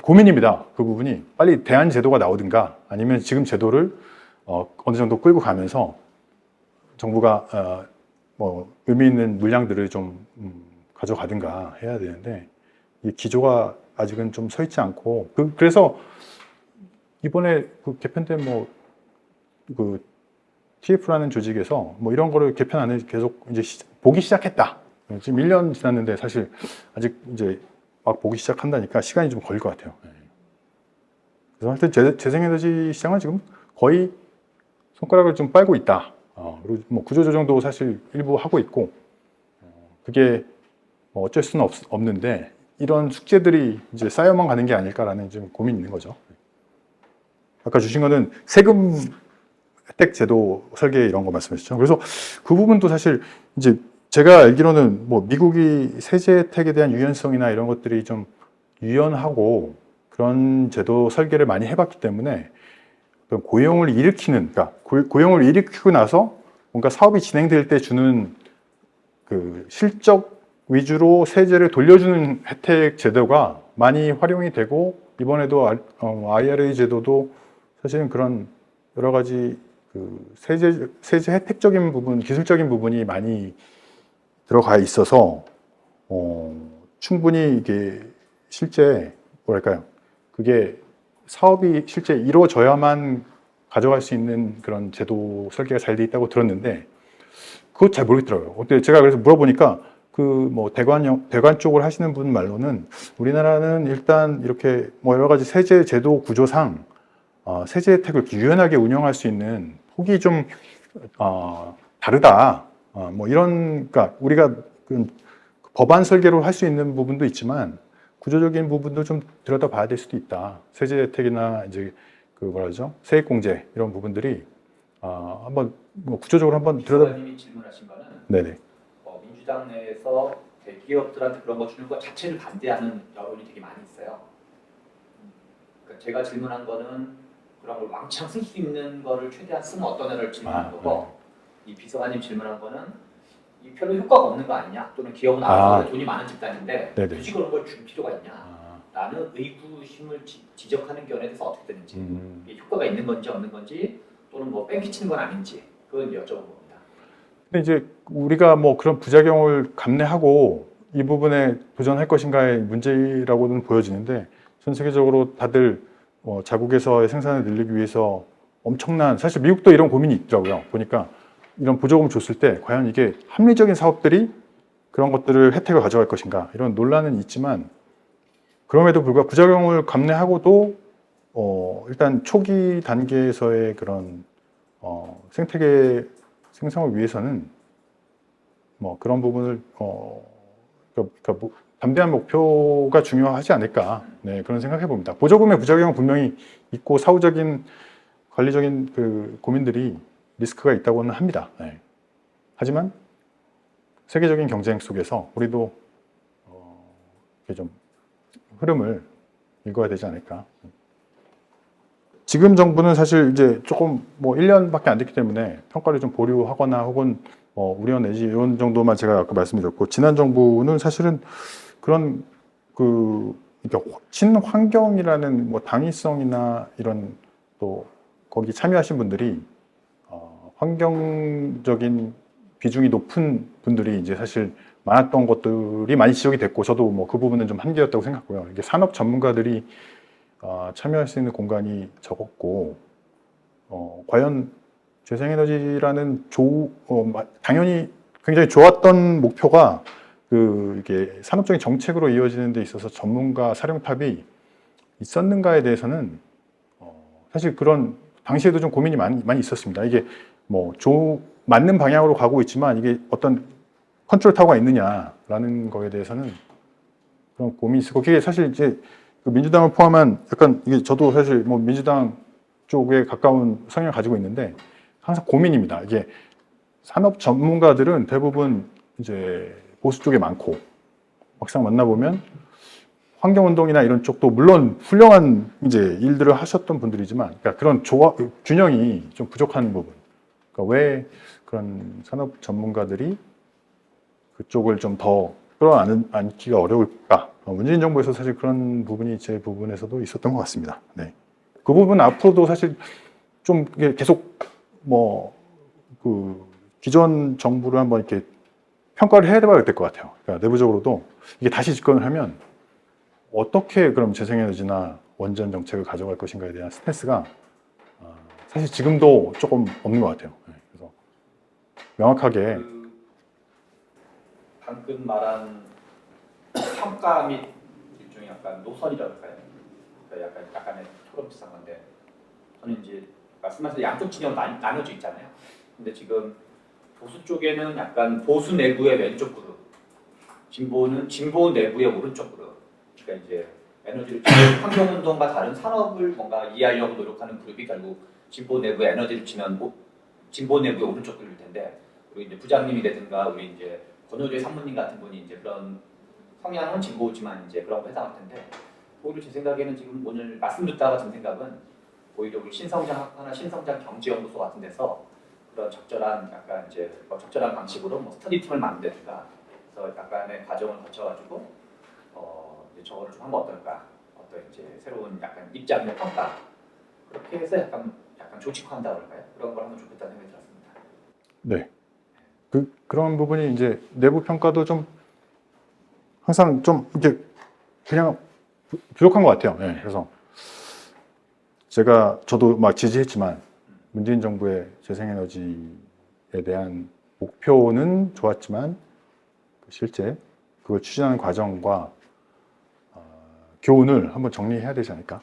고민입니다. 그 부분이 빨리 대안 제도가 나오든가 아니면 지금 제도를 어느 정도 끌고 가면서 정부가 뭐 의미 있는 물량들을 좀 가져가든가 해야 되는데 이 기조가 아직은 좀 서 있지 않고 그래서 이번에 그 개편된 뭐 그 TF라는 조직에서 뭐 이런 거를 개편안을 계속 이제 보기 시작했다. 지금 1년 지났는데 사실 아직 이제 막 보기 시작한다니까 시간이 좀 걸릴 것 같아요. 그래서 하여튼 재생에너지 시장은 지금 거의 손가락을 좀 빨고 있다. 그리고 뭐 구조조정도 사실 일부 하고 있고 그게 뭐 어쩔 수는 없는데 이런 숙제들이 이제 쌓여만 가는 게 아닐까라는 좀 고민이 있는 거죠. 아까 주신 거는 세금 혜택 제도 설계 이런 거 말씀하셨죠. 그래서 그 부분도 사실 이제 제가 알기로는 뭐 미국이 세제 혜택에 대한 유연성이나 이런 것들이 좀 유연하고 그런 제도 설계를 많이 해봤기 때문에 고용을 일으키는, 그러니까 고용을 일으키고 나서 뭔가 사업이 진행될 때 주는 그 실적 위주로 세제를 돌려주는 혜택 제도가 많이 활용이 되고 이번에도 IRA 제도도 사실은 그런 여러 가지 그 세제 혜택적인 부분, 기술적인 부분이 많이 들어가 있어서 충분히 이게 실제 뭐랄까요? 그게 사업이 실제 이루어져야만 가져갈 수 있는 그런 제도 설계가 잘 돼 있다고 들었는데 그거 잘 모르겠더라고요. 근데 제가 그래서 물어보니까 그 뭐 대관 쪽을 하시는 분 말로는 우리나라는 일단 이렇게 뭐 여러 가지 세제 제도 구조상 세제 혜택을 유연하게 운영할 수 있는 폭이 좀 다르다. 뭐 이런, 그러니까 우리가 그 법안 설계로 할 수 있는 부분도 있지만 구조적인 부분도 좀 들여다봐야 될 수도 있다. 세제 혜택이나 이제 그 뭐라 그러죠? 세액 공제 이런 부분들이 한번 뭐 구조적으로 한번 교수님이 질문하신 거는 네네. 민주당 내에서 대기업들한테 그런 거 주는 것 자체를 반대하는 여론이 되게 많이 있어요. 그러니까 제가 질문한 거는 그런 걸 왕창 쓸 수 있는 거를 최대한 쓰면 어떤 애를 질문한 거고 이 비서관님 질문한 거는 이 별로 효과가 없는 거 아니냐? 또는 기업은 알아서 돈이 많은 집단인데 네네. 굳이 그런 걸 줄 필요가 있냐? 라는 의구심을 지적하는 견해에 대해서 어떻게 되는지 이게 효과가 있는 건지 없는 건지 또는 뭐 뺑기치는 건 아닌지 그건 여쭤본 겁니다. 근데 이제 우리가 뭐 그런 부작용을 감내하고 이 부분에 도전할 것인가의 문제라고는 보여지는데 전 세계적으로 다들 자국에서의 생산을 늘리기 위해서 엄청난, 사실 미국도 이런 고민이 있더라고요. 보니까 이런 보조금 줬을 때 과연 이게 합리적인 사업들이 그런 것들을 혜택을 가져갈 것인가 이런 논란은 있지만 그럼에도 불구하고 부작용을 감내하고도 일단 초기 단계에서의 그런 생태계 생성을 위해서는 뭐 그런 부분을 담대한 목표가 중요하지 않을까, 네, 그런 생각해 봅니다. 보조금의 부작용은 분명히 있고 사후적인 관리적인 그 고민들이 리스크가 있다고는 합니다. 네. 하지만 세계적인 경쟁 속에서 우리도 이렇게 좀 흐름을 읽어야 되지 않을까. 지금 정부는 사실 이제 조금 뭐 1년밖에 안 됐기 때문에 평가를 좀 보류하거나 혹은 우려 내지 이런 정도만 제가 아까 말씀드렸고, 지난 정부는 사실은 그런 그러니까 친환경이라는 뭐 당위성이나 이런 또 거기 참여하신 분들이 환경적인 비중이 높은 분들이 이제 사실 많았던 것들이 많이 지적이 됐고, 저도 뭐 그 부분은 좀 한계였다고 생각하고요. 이게 산업 전문가들이 참여할 수 있는 공간이 적었고, 과연 재생에너지라는 당연히 굉장히 좋았던 목표가 이게 산업적인 정책으로 이어지는 데 있어서 전문가 사령탑이 있었는가에 대해서는 사실 그런 당시에도 좀 고민이 많이 있었습니다. 이게 뭐 맞는 방향으로 가고 있지만 이게 어떤 컨트롤 타워가 있느냐라는 거에 대해서는 그런 고민이 있었고, 그게 사실 이제 그 민주당을 포함한 약간 이게 저도 사실 뭐 민주당 쪽에 가까운 성향을 가지고 있는데 항상 고민입니다. 이게 산업 전문가들은 대부분 이제 보수 쪽에 많고, 막상 만나보면 환경운동이나 이런 쪽도 물론 훌륭한 이제 일들을 하셨던 분들이지만, 그러니까 그런 균형이 좀 부족한 부분. 그러니까 왜 그런 산업 전문가들이 그쪽을 좀 더 끌어안기가 어려울까? 문재인 정부에서 사실 그런 부분이 제 부분에서도 있었던 것 같습니다. 네. 그 부분 앞으로도 사실 좀 계속 기존 정부를 한번 이렇게 평가를 해봐야 될 것 같아요. 그러니까 내부적으로도 이게 다시 집권을 하면 어떻게 그럼 재생에너지나 원전 정책을 가져갈 것인가에 대한 스탠스가 사실 지금도 조금 없는 것 같아요. 그래서 명확하게 방금 말한 평가 및 일종의 약간 노선이라고 할까요? 그러니까 약간의 토론 비슷한 건데, 저는 이제 말씀하신 양쪽 진영 나눠져 있잖아요. 근데 지금 보수 쪽에는 약간 보수 내부의 왼쪽 그룹, 진보는 진보 내부의 오른쪽 그룹. 그러니까 이제 에너지를 환경운동과 다른 산업을 뭔가 이해하려고 노력하는 그룹이 결국 진보 내부의 에너지를 치면 진보 내부의 오른쪽 그룹일 텐데, 우리 이제 부장님이라든가 우리 이제 권호주의 산모님 같은 분이 이제 그런 성향은 진보지만 이제 그런 거 해당할 텐데, 오히려 제 생각에는 지금 오늘 말씀 듣다가 든 생각은 오히려 우리 신성장 학파나 신성장 경제연구소 같은 데서 그런 적절한 약간 이제 적절한 방식으로 뭐 스터디 팀을 만든다든가 그래서 약간의 과정을 거쳐가지고 이제 저거를 좀 하면 어떨까, 어떤 이제 새로운 약간 입장의 평가, 그렇게 해서 약간 조직화한다 그럴까요? 그런 걸 하면 좋겠다는 생각이 들었습니다. 네. 그런 부분이 이제 내부 평가도 좀 항상 좀 이렇게 그냥 부족한 것 같아요. 네. 그래서 저도 막 지지했지만 문재인 정부의 재생에너지에 대한 목표는 좋았지만 실제 그걸 추진하는 과정과 교훈을 한번 정리해야 되지 않을까.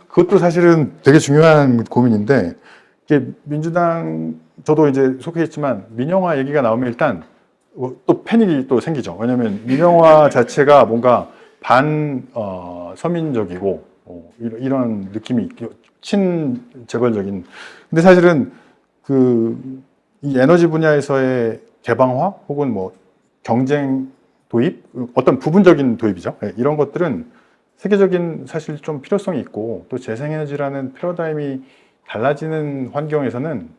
그것도 사실은 되게 중요한 고민인데, 이게 민주당 저도 이제 속해있지만 민영화 얘기가 나오면 일단 또 패닉이 또 생기죠. 왜냐하면 민영화 자체가 뭔가 서민적이고 이런 느낌이 친재벌적인. 근데 사실은 이 에너지 분야에서의 개방화 혹은 뭐 경쟁 도입, 어떤 부분적인 도입이죠. 이런 것들은 세계적인 사실 좀 필요성이 있고, 또 재생에너지라는 패러다임이 달라지는 환경에서는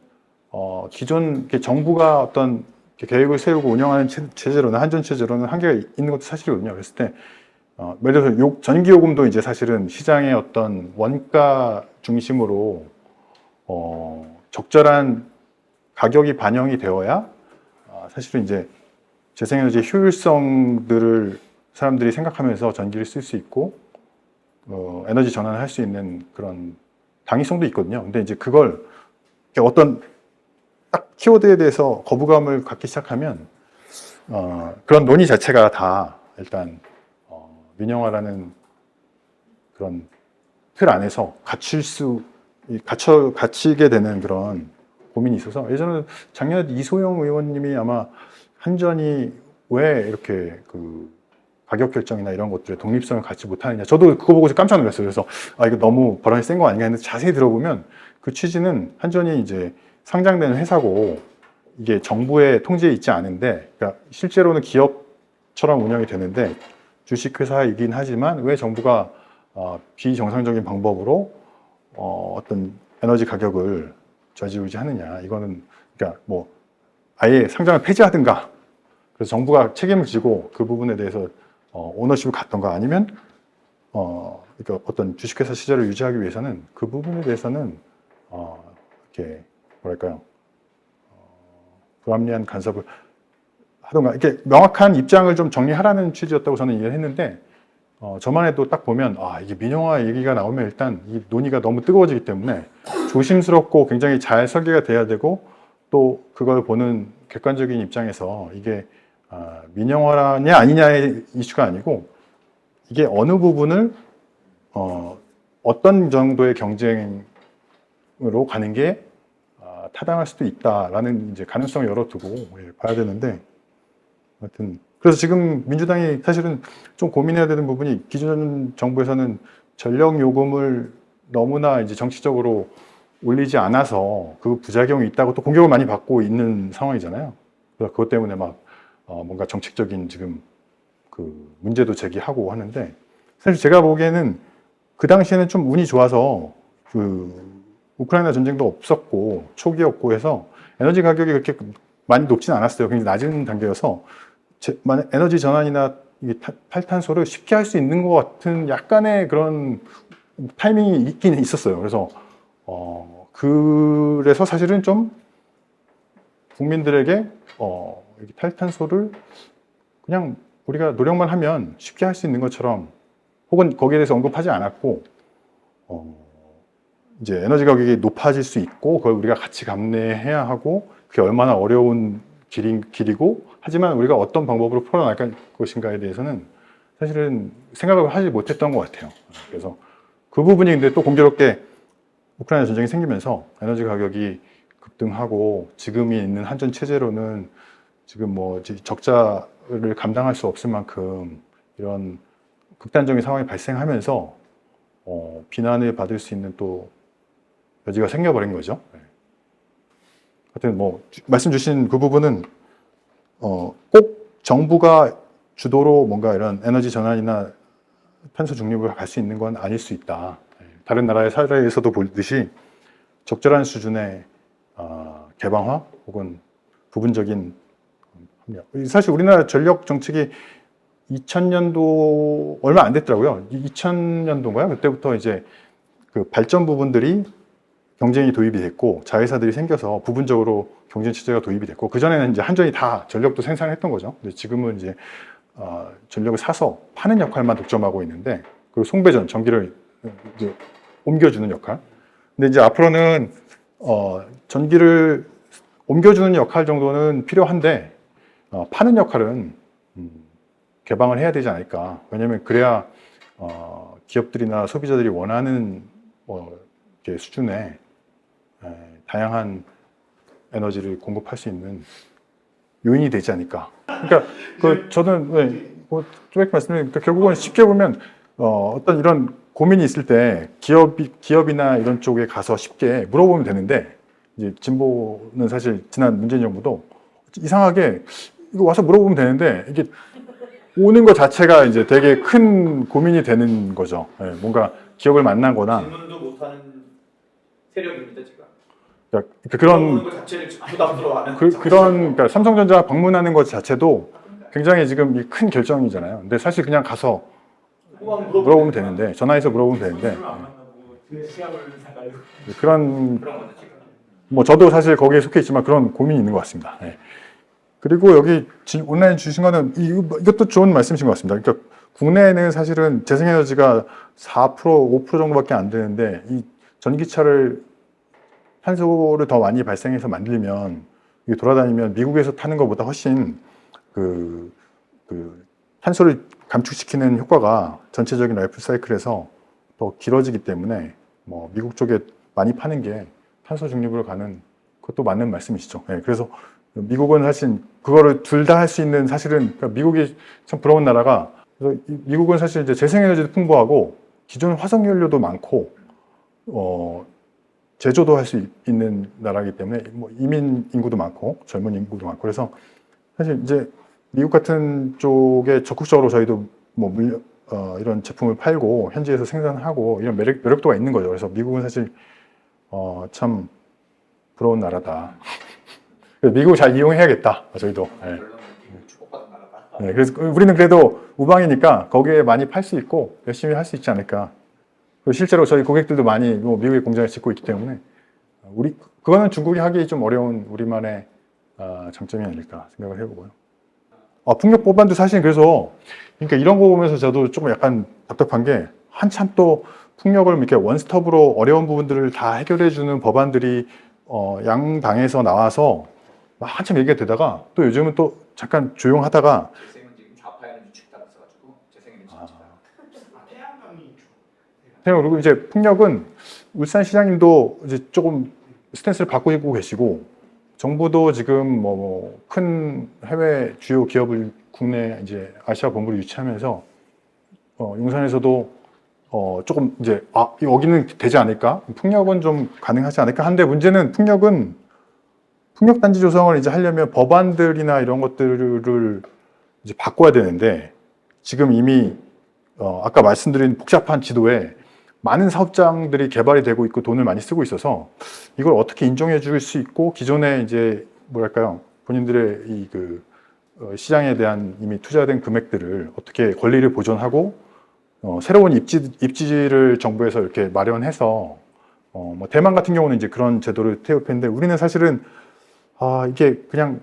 기존 정부가 어떤 계획을 세우고 운영하는 체제로는 한전 체제로는 한계가 있는 것도 사실이거든요. 그랬을 때 예를 들어서 전기요금도 이제 사실은 시장의 어떤 원가 중심으로 적절한 가격이 반영이 되어야 사실은 이제 재생에너지 효율성들을 사람들이 생각하면서 전기를 쓸 수 있고 에너지 전환을 할 수 있는 그런 당위성도 있거든요. 근데 이제 그걸 어떤 딱 키워드에 대해서 거부감을 갖기 시작하면 그런 논의 자체가 다 일단 민영화라는 그런 틀 안에서 갇히게 되는 그런 고민이 있어서, 예전에 작년에 이소영 의원님이 아마 한전이 왜 이렇게 가격 결정이나 이런 것들의 독립성을 갖지 못하느냐. 저도 그거 보고 깜짝 놀랐어요. 그래서 이거 너무 발언이 센 거 아닌가 했는데 자세히 들어보면 그 취지는 한전이 이제 상장되는 회사고 이게 정부의 통제에 있지 않은데, 그러니까 실제로는 기업처럼 운영이 되는데 주식회사이긴 하지만 왜 정부가 비정상적인 방법으로 어떤 에너지 가격을 좌지우지하느냐. 이거는 그러니까 뭐 아예 상장을 폐지하든가, 그래서 정부가 책임을 지고 그 부분에 대해서 오너십을 갖던가, 아니면 그러니까 어떤 주식회사 시절을 유지하기 위해서는 그 부분에 대해서는 이렇게 뭐랄까요, 불합리한 간섭을 하던가, 이렇게 명확한 입장을 좀 정리하라는 취지였다고 저는 이해를 했는데, 저만 해도 딱 보면 이게 민영화 얘기가 나오면 일단 이 논의가 너무 뜨거워지기 때문에 조심스럽고 굉장히 잘 설계가 돼야 되고, 또 그걸 보는 객관적인 입장에서 이게 민영화냐 아니냐의 이슈가 아니고, 이게 어느 부분을 어떤 정도의 경쟁으로 가는 게 타당할 수도 있다라는 이제 가능성을 열어두고 봐야 되는데, 하여튼 그래서 지금 민주당이 사실은 좀 고민해야 되는 부분이, 기존 정부에서는 전력 요금을 너무나 이제 정치적으로 올리지 않아서 그 부작용이 있다고 또 공격을 많이 받고 있는 상황이잖아요. 그래서 그것 때문에 막 뭔가 정책적인 지금 그 문제도 제기하고 하는데, 사실 제가 보기에는 그 당시에는 좀 운이 좋아서 그 우크라이나 전쟁도 없었고 초기였고 해서 에너지 가격이 그렇게 많이 높진 않았어요. 굉장히 낮은 단계여서 에너지 전환이나 탈탄소를 쉽게 할 수 있는 것 같은 약간의 그런 타이밍이 있긴 있었어요. 그래서 그래서 사실은 좀 국민들에게 탈탄소를 그냥 우리가 노력만 하면 쉽게 할 수 있는 것처럼, 혹은 거기에 대해서 언급하지 않았고, 이제 에너지 가격이 높아질 수 있고 그걸 우리가 같이 감내해야 하고, 그게 얼마나 어려운 길이고, 하지만 우리가 어떤 방법으로 풀어나갈 것인가에 대해서는 사실은 생각을 하지 못했던 것 같아요. 그래서 그 부분이 근데 또 공교롭게 우크라이나 전쟁이 생기면서 에너지 가격이 급등하고, 지금이 있는 한전 체제로는 지금 뭐 적자를 감당할 수 없을 만큼 이런 극단적인 상황이 발생하면서 비난을 받을 수 있는 또 여지가 생겨버린 거죠. 하여튼 뭐 말씀 주신 그 부분은 꼭 정부가 주도로 뭔가 이런 에너지 전환이나 탄소 중립을 갈 수 있는 건 아닐 수 있다. 다른 나라의 사례에서도 보듯이 적절한 수준의 개방화 혹은 부분적인 합력. 사실 우리나라 전력 정책이 2000년도 얼마 안 됐더라고요. 2000년도인가요? 그때부터 이제 그 발전 부분들이 경쟁이 도입이 됐고 자회사들이 생겨서 부분적으로 경쟁 체제가 도입이 됐고, 그 전에는 이제 한전이 다 전력도 생산했던 거죠. 근데 지금은 이제 전력을 사서 파는 역할만 독점하고 있는데, 그리고 송배전 전기를 이제 옮겨주는 역할. 근데 이제 앞으로는 전기를 옮겨주는 역할 정도는 필요한데 파는 역할은 개방을 해야 되지 않을까. 왜냐하면 그래야 기업들이나 소비자들이 원하는 수준의 다양한 에너지를 공급할 수 있는 요인이 되지 않을까. 그러니까 저는 좀 이렇게 말씀드리면, 결국은 쉽게 보면 어떤 이런 고민이 있을 때 기업이나 이런 쪽에 가서 쉽게 물어보면 되는데, 이제 진보는 사실 지난 문재인 정부도 이상하게 이거 와서 물어보면 되는데 이게 오는 것 자체가 이제 되게 큰 고민이 되는 거죠. 뭔가 기업을 만나거나 질문도 못하는 세력입니다 지금. 그런 물어보는 것 자체를 부담스러워하는. 그러니까 삼성전자 방문하는 것 자체도 굉장히 지금 큰 결정이잖아요. 근데 사실 그냥 가서 물어보면 되는데, 전화해서 물어보면 되는데, 그런 거죠 지금. 뭐 저도 사실 거기에 속해 있지만 그런 고민이 있는 것 같습니다. 그리고 여기 온라인 주신 거는 이것도 좋은 말씀이신 것 같습니다. 그러니까 국내에는 사실은 재생에너지가 4%, 5% 정도밖에 안 되는데, 이 전기차를 탄소를 더 많이 발생해서 만들면, 이게 돌아다니면 미국에서 타는 것보다 훨씬 그 탄소를 감축시키는 효과가 전체적인 라이프 사이클에서 더 길어지기 때문에 뭐 미국 쪽에 많이 파는 게 탄소 중립으로 가는 그것도 맞는 말씀이시죠. 그래서 미국은 사실 그거를 둘 다 할 수 있는, 사실은 그러니까 미국이 참 부러운 나라가 그래서 미국은 사실 이제 재생에너지도 풍부하고 기존 화석 연료도 많고 제조도 할 수 있는 나라이기 때문에 뭐 이민 인구도 많고 젊은 인구도 많고 그래서 사실 이제 미국 같은 쪽에 적극적으로 저희도 뭐 이런 제품을 팔고 현지에서 생산하고 이런 매력도가 있는 거죠. 그래서 미국은 사실 참 부러운 나라다. 그래서 미국 잘 이용해야겠다. 저희도. 네. 결론은 미국 축복받은 나라다. 네, 그래서 우리는 그래도 우방이니까 거기에 많이 팔 수 있고 열심히 할 수 있지 않을까. 그리고 실제로 저희 고객들도 많이 뭐 미국에 공장을 짓고 있기 때문에 그거는 중국이 하기 좀 어려운 우리만의 장점이 아닐까 생각을 해보고요. 풍력 법안도 사실 그래서 그러니까 이런 거 보면서 저도 조금 약간 답답한 게 한참 또 풍력을 이렇게 원스톱으로 어려운 부분들을 다 해결해주는 법안들이 양당에서 나와서 한참 얘기가 되다가 또 요즘은 또 잠깐 조용하다가 재생은 지금 좌파에는 유축당 있어가지고 재생에는 진짜. 태양광이 그리고 이제 풍력은 울산 시장님도 이제 조금 스탠스를 바꾸고 계시고 정부도 지금 뭐 큰 해외 주요 기업을 국내 이제 아시아 본부를 유치하면서 용산에서도 조금 이제 여기는 되지 않을까? 풍력은 좀 가능하지 않을까? 한데 문제는 풍력 단지 조성을 이제 하려면 법안들이나 이런 것들을 이제 바꿔야 되는데 지금 이미 아까 말씀드린 복잡한 지도에 많은 사업장들이 개발이 되고 있고 돈을 많이 쓰고 있어서 이걸 어떻게 인정해 줄 수 있고 기존에 이제 뭐랄까요 본인들의 이 시장에 대한 이미 투자된 금액들을 어떻게 권리를 보존하고 새로운 입지를 정부에서 이렇게 마련해서 뭐 대만 같은 경우는 이제 그런 제도를 태업했는데 우리는 사실은 이게 그냥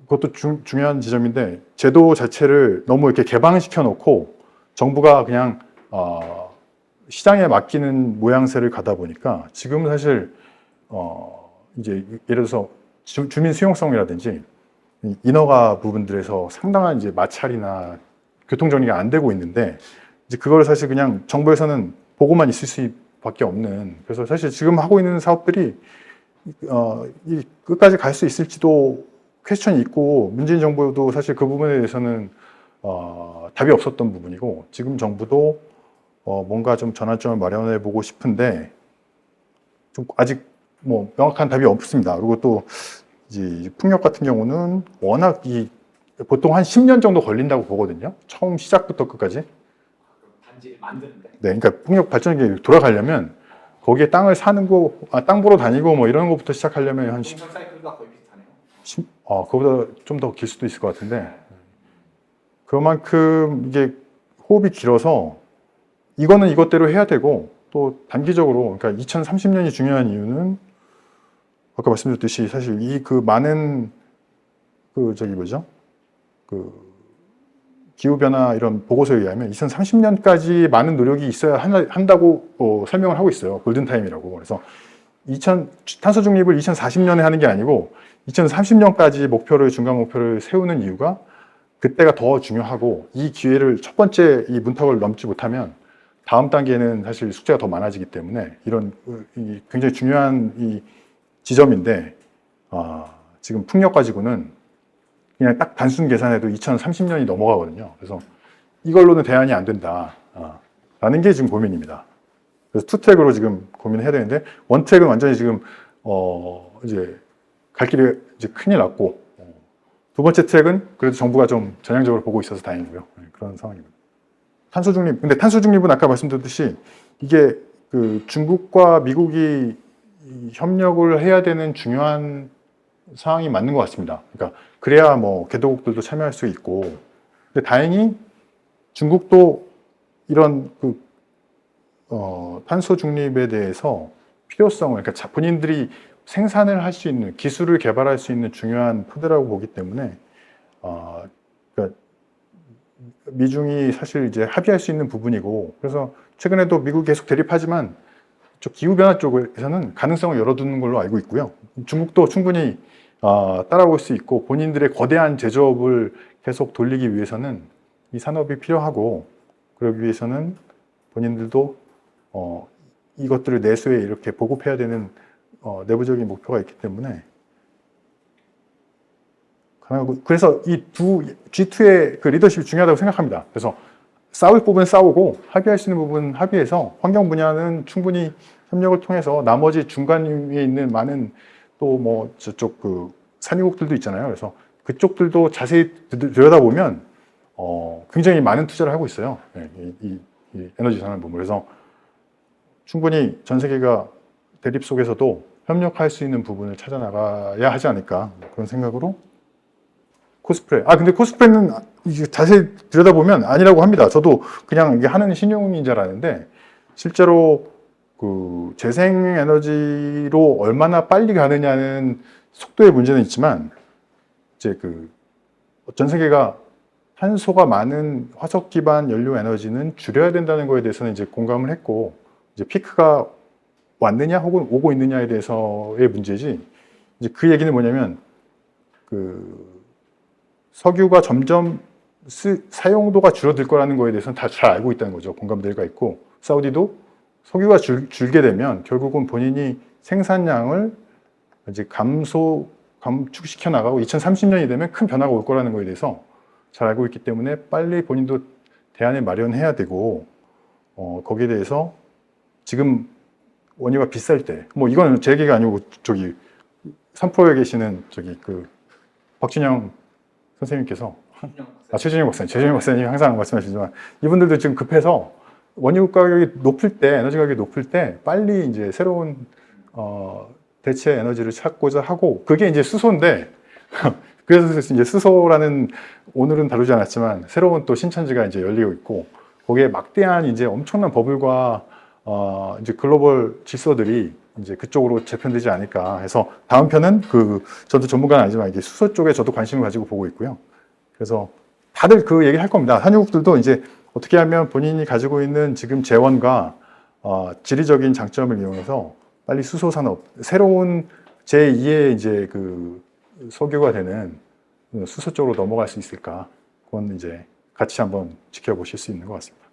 그것도 중요한 지점인데 제도 자체를 너무 이렇게 개방시켜 놓고 정부가 그냥 시장에 맡기는 모양새를 가다 보니까 지금 사실 이제 예를 들어서 주민 수용성이라든지 인허가 부분들에서 상당한 이제 마찰이나 교통 정리가 안 되고 있는데 이제 그걸 사실 그냥 정부에서는 보고만 있을 수밖에 없는 그래서 사실 지금 하고 있는 사업들이 끝까지 갈 수 있을지도 퀘스천이 있고 문재인 정부도 사실 그 부분에 대해서는 답이 없었던 부분이고 지금 정부도 뭔가 좀 전환점을 마련해 보고 싶은데 좀 아직 뭐 명확한 답이 없습니다. 그리고 또 이제 풍력 같은 경우는 워낙 보통 한 10년 정도 걸린다고 보거든요. 처음 시작부터 끝까지. 단지를 만드는데. 네, 그러니까 풍력 발전기 돌아가려면 거기에 땅을 사는 거, 땅 보러 다니고 뭐 이런 것부터 시작하려면 한 동선 사이클과 거의 비슷하네요. 그거보다 좀 더 길 수도 있을 것 같은데 그만큼 이게 호흡이 길어서 이거는 이것대로 해야 되고 또 단기적으로 그러니까 2030년이 중요한 이유는 아까 말씀드렸듯이 사실 많은 기후변화 이런 보고서에 의하면 2030년까지 많은 노력이 있어야 한다고 설명을 하고 있어요. 골든타임이라고. 그래서 탄소 중립을 2040년에 하는 게 아니고 2030년까지 중간 목표를 세우는 이유가 그때가 더 중요하고 이 기회를 첫 번째 이 문턱을 넘지 못하면 다음 단계는 사실 숙제가 더 많아지기 때문에 이런 굉장히 중요한 이 지점인데 지금 풍력 가지고는 그냥 딱 단순 계산해도 2030년이 넘어가거든요. 그래서 이걸로는 대안이 안 된다. 라는 게 지금 고민입니다. 그래서 투트랙으로 지금 고민을 해야 되는데 원트랙은 완전히 지금 이제 갈 길이 이제 큰일 났고 두 번째 트랙은 그래도 정부가 좀 전향적으로 보고 있어서 다행이고요. 그런 상황입니다. 탄소 중립. 근데 탄소 중립은 아까 말씀드렸듯이 이게 중국과 미국이 협력을 해야 되는 중요한 상황이 맞는 것 같습니다. 그러니까 그래야 뭐 개도국들도 참여할 수 있고, 근데 다행히 중국도 이런 탄소 중립에 대해서 필요성을, 그러니까 본인들이 생산을 할 수 있는 기술을 개발할 수 있는 중요한 토대라고 보기 때문에, 그러니까 미중이 사실 이제 합의할 수 있는 부분이고, 그래서 최근에도 미국이 계속 대립하지만 기후 변화 쪽에서는 가능성을 열어두는 걸로 알고 있고요. 중국도 충분히 따라올 수 있고 본인들의 거대한 제조업을 계속 돌리기 위해서는 이 산업이 필요하고 그러기 위해서는 본인들도 이것들을 내수에 이렇게 보급해야 되는 내부적인 목표가 있기 때문에 가능하고 그래서 이 두 G2의 그 리더십이 중요하다고 생각합니다. 그래서 싸울 부분 싸우고 합의할 수 있는 부분 합의해서 환경 분야는 충분히 협력을 통해서 나머지 중간 위에 있는 많은 또 뭐 저쪽 그 산유국들도 있잖아요. 그래서 그쪽들도 자세히 들여다보면 굉장히 많은 투자를 하고 있어요. 이 에너지 산업 부분. 그래서 충분히 전 세계가 대립 속에서도 협력할 수 있는 부분을 찾아 나가야 하지 않을까 그런 생각으로 코스프레. 근데 코스프레는 이게 자세히 들여다보면 아니라고 합니다. 저도 그냥 이게 하는 신용인 줄 알았는데 실제로 그 재생에너지로 얼마나 빨리 가느냐는 속도의 문제는 있지만 이제 그 전 세계가 탄소가 많은 화석 기반 연료 에너지는 줄여야 된다는 거에 대해서는 이제 공감을 했고 이제 피크가 왔느냐 혹은 오고 있느냐에 대해서의 문제지 이제 그 얘기는 뭐냐면 그 석유가 점점 사용도가 줄어들 거라는 거에 대해서는 다 잘 알고 있다는 거죠. 공감대가 있고 사우디도 석유가 줄게 되면 결국은 본인이 생산량을 이제 감축시켜 나가고 2030년이 되면 큰 변화가 올 거라는 거에 대해서 잘 알고 있기 때문에 빨리 본인도 대안을 마련해야 되고 거기에 대해서 지금 원유가 비쌀 때 뭐 이거는 제 얘기가 아니고 저기 3프로에 계시는 저기 그 박준영 선생님께서 최준영 박사님 항상 말씀하시지만 이분들도 지금 급해서 원유 가격이 높을 때 에너지 가격이 높을 때 빨리 이제 새로운 대체 에너지를 찾고자 하고 그게 이제 수소인데 그래서 이제 수소라는 오늘은 다루지 않았지만 새로운 또 신천지가 이제 열리고 있고 거기에 막대한 이제 엄청난 버블과 이제 글로벌 질서들이 이제 그쪽으로 재편되지 않을까 해서 다음 편은 저도 전문가는 아니지만 이게 수소 쪽에 저도 관심을 가지고 보고 있고요. 그래서 다들 그 얘기 할 겁니다. 산유국들도 이제 어떻게 하면 본인이 가지고 있는 지금 재원과 지리적인 장점을 이용해서 빨리 수소 산업, 새로운 제2의 이제 그 석유가 되는 수소 쪽으로 넘어갈 수 있을까? 그건 이제 같이 한번 지켜보실 수 있는 것 같습니다.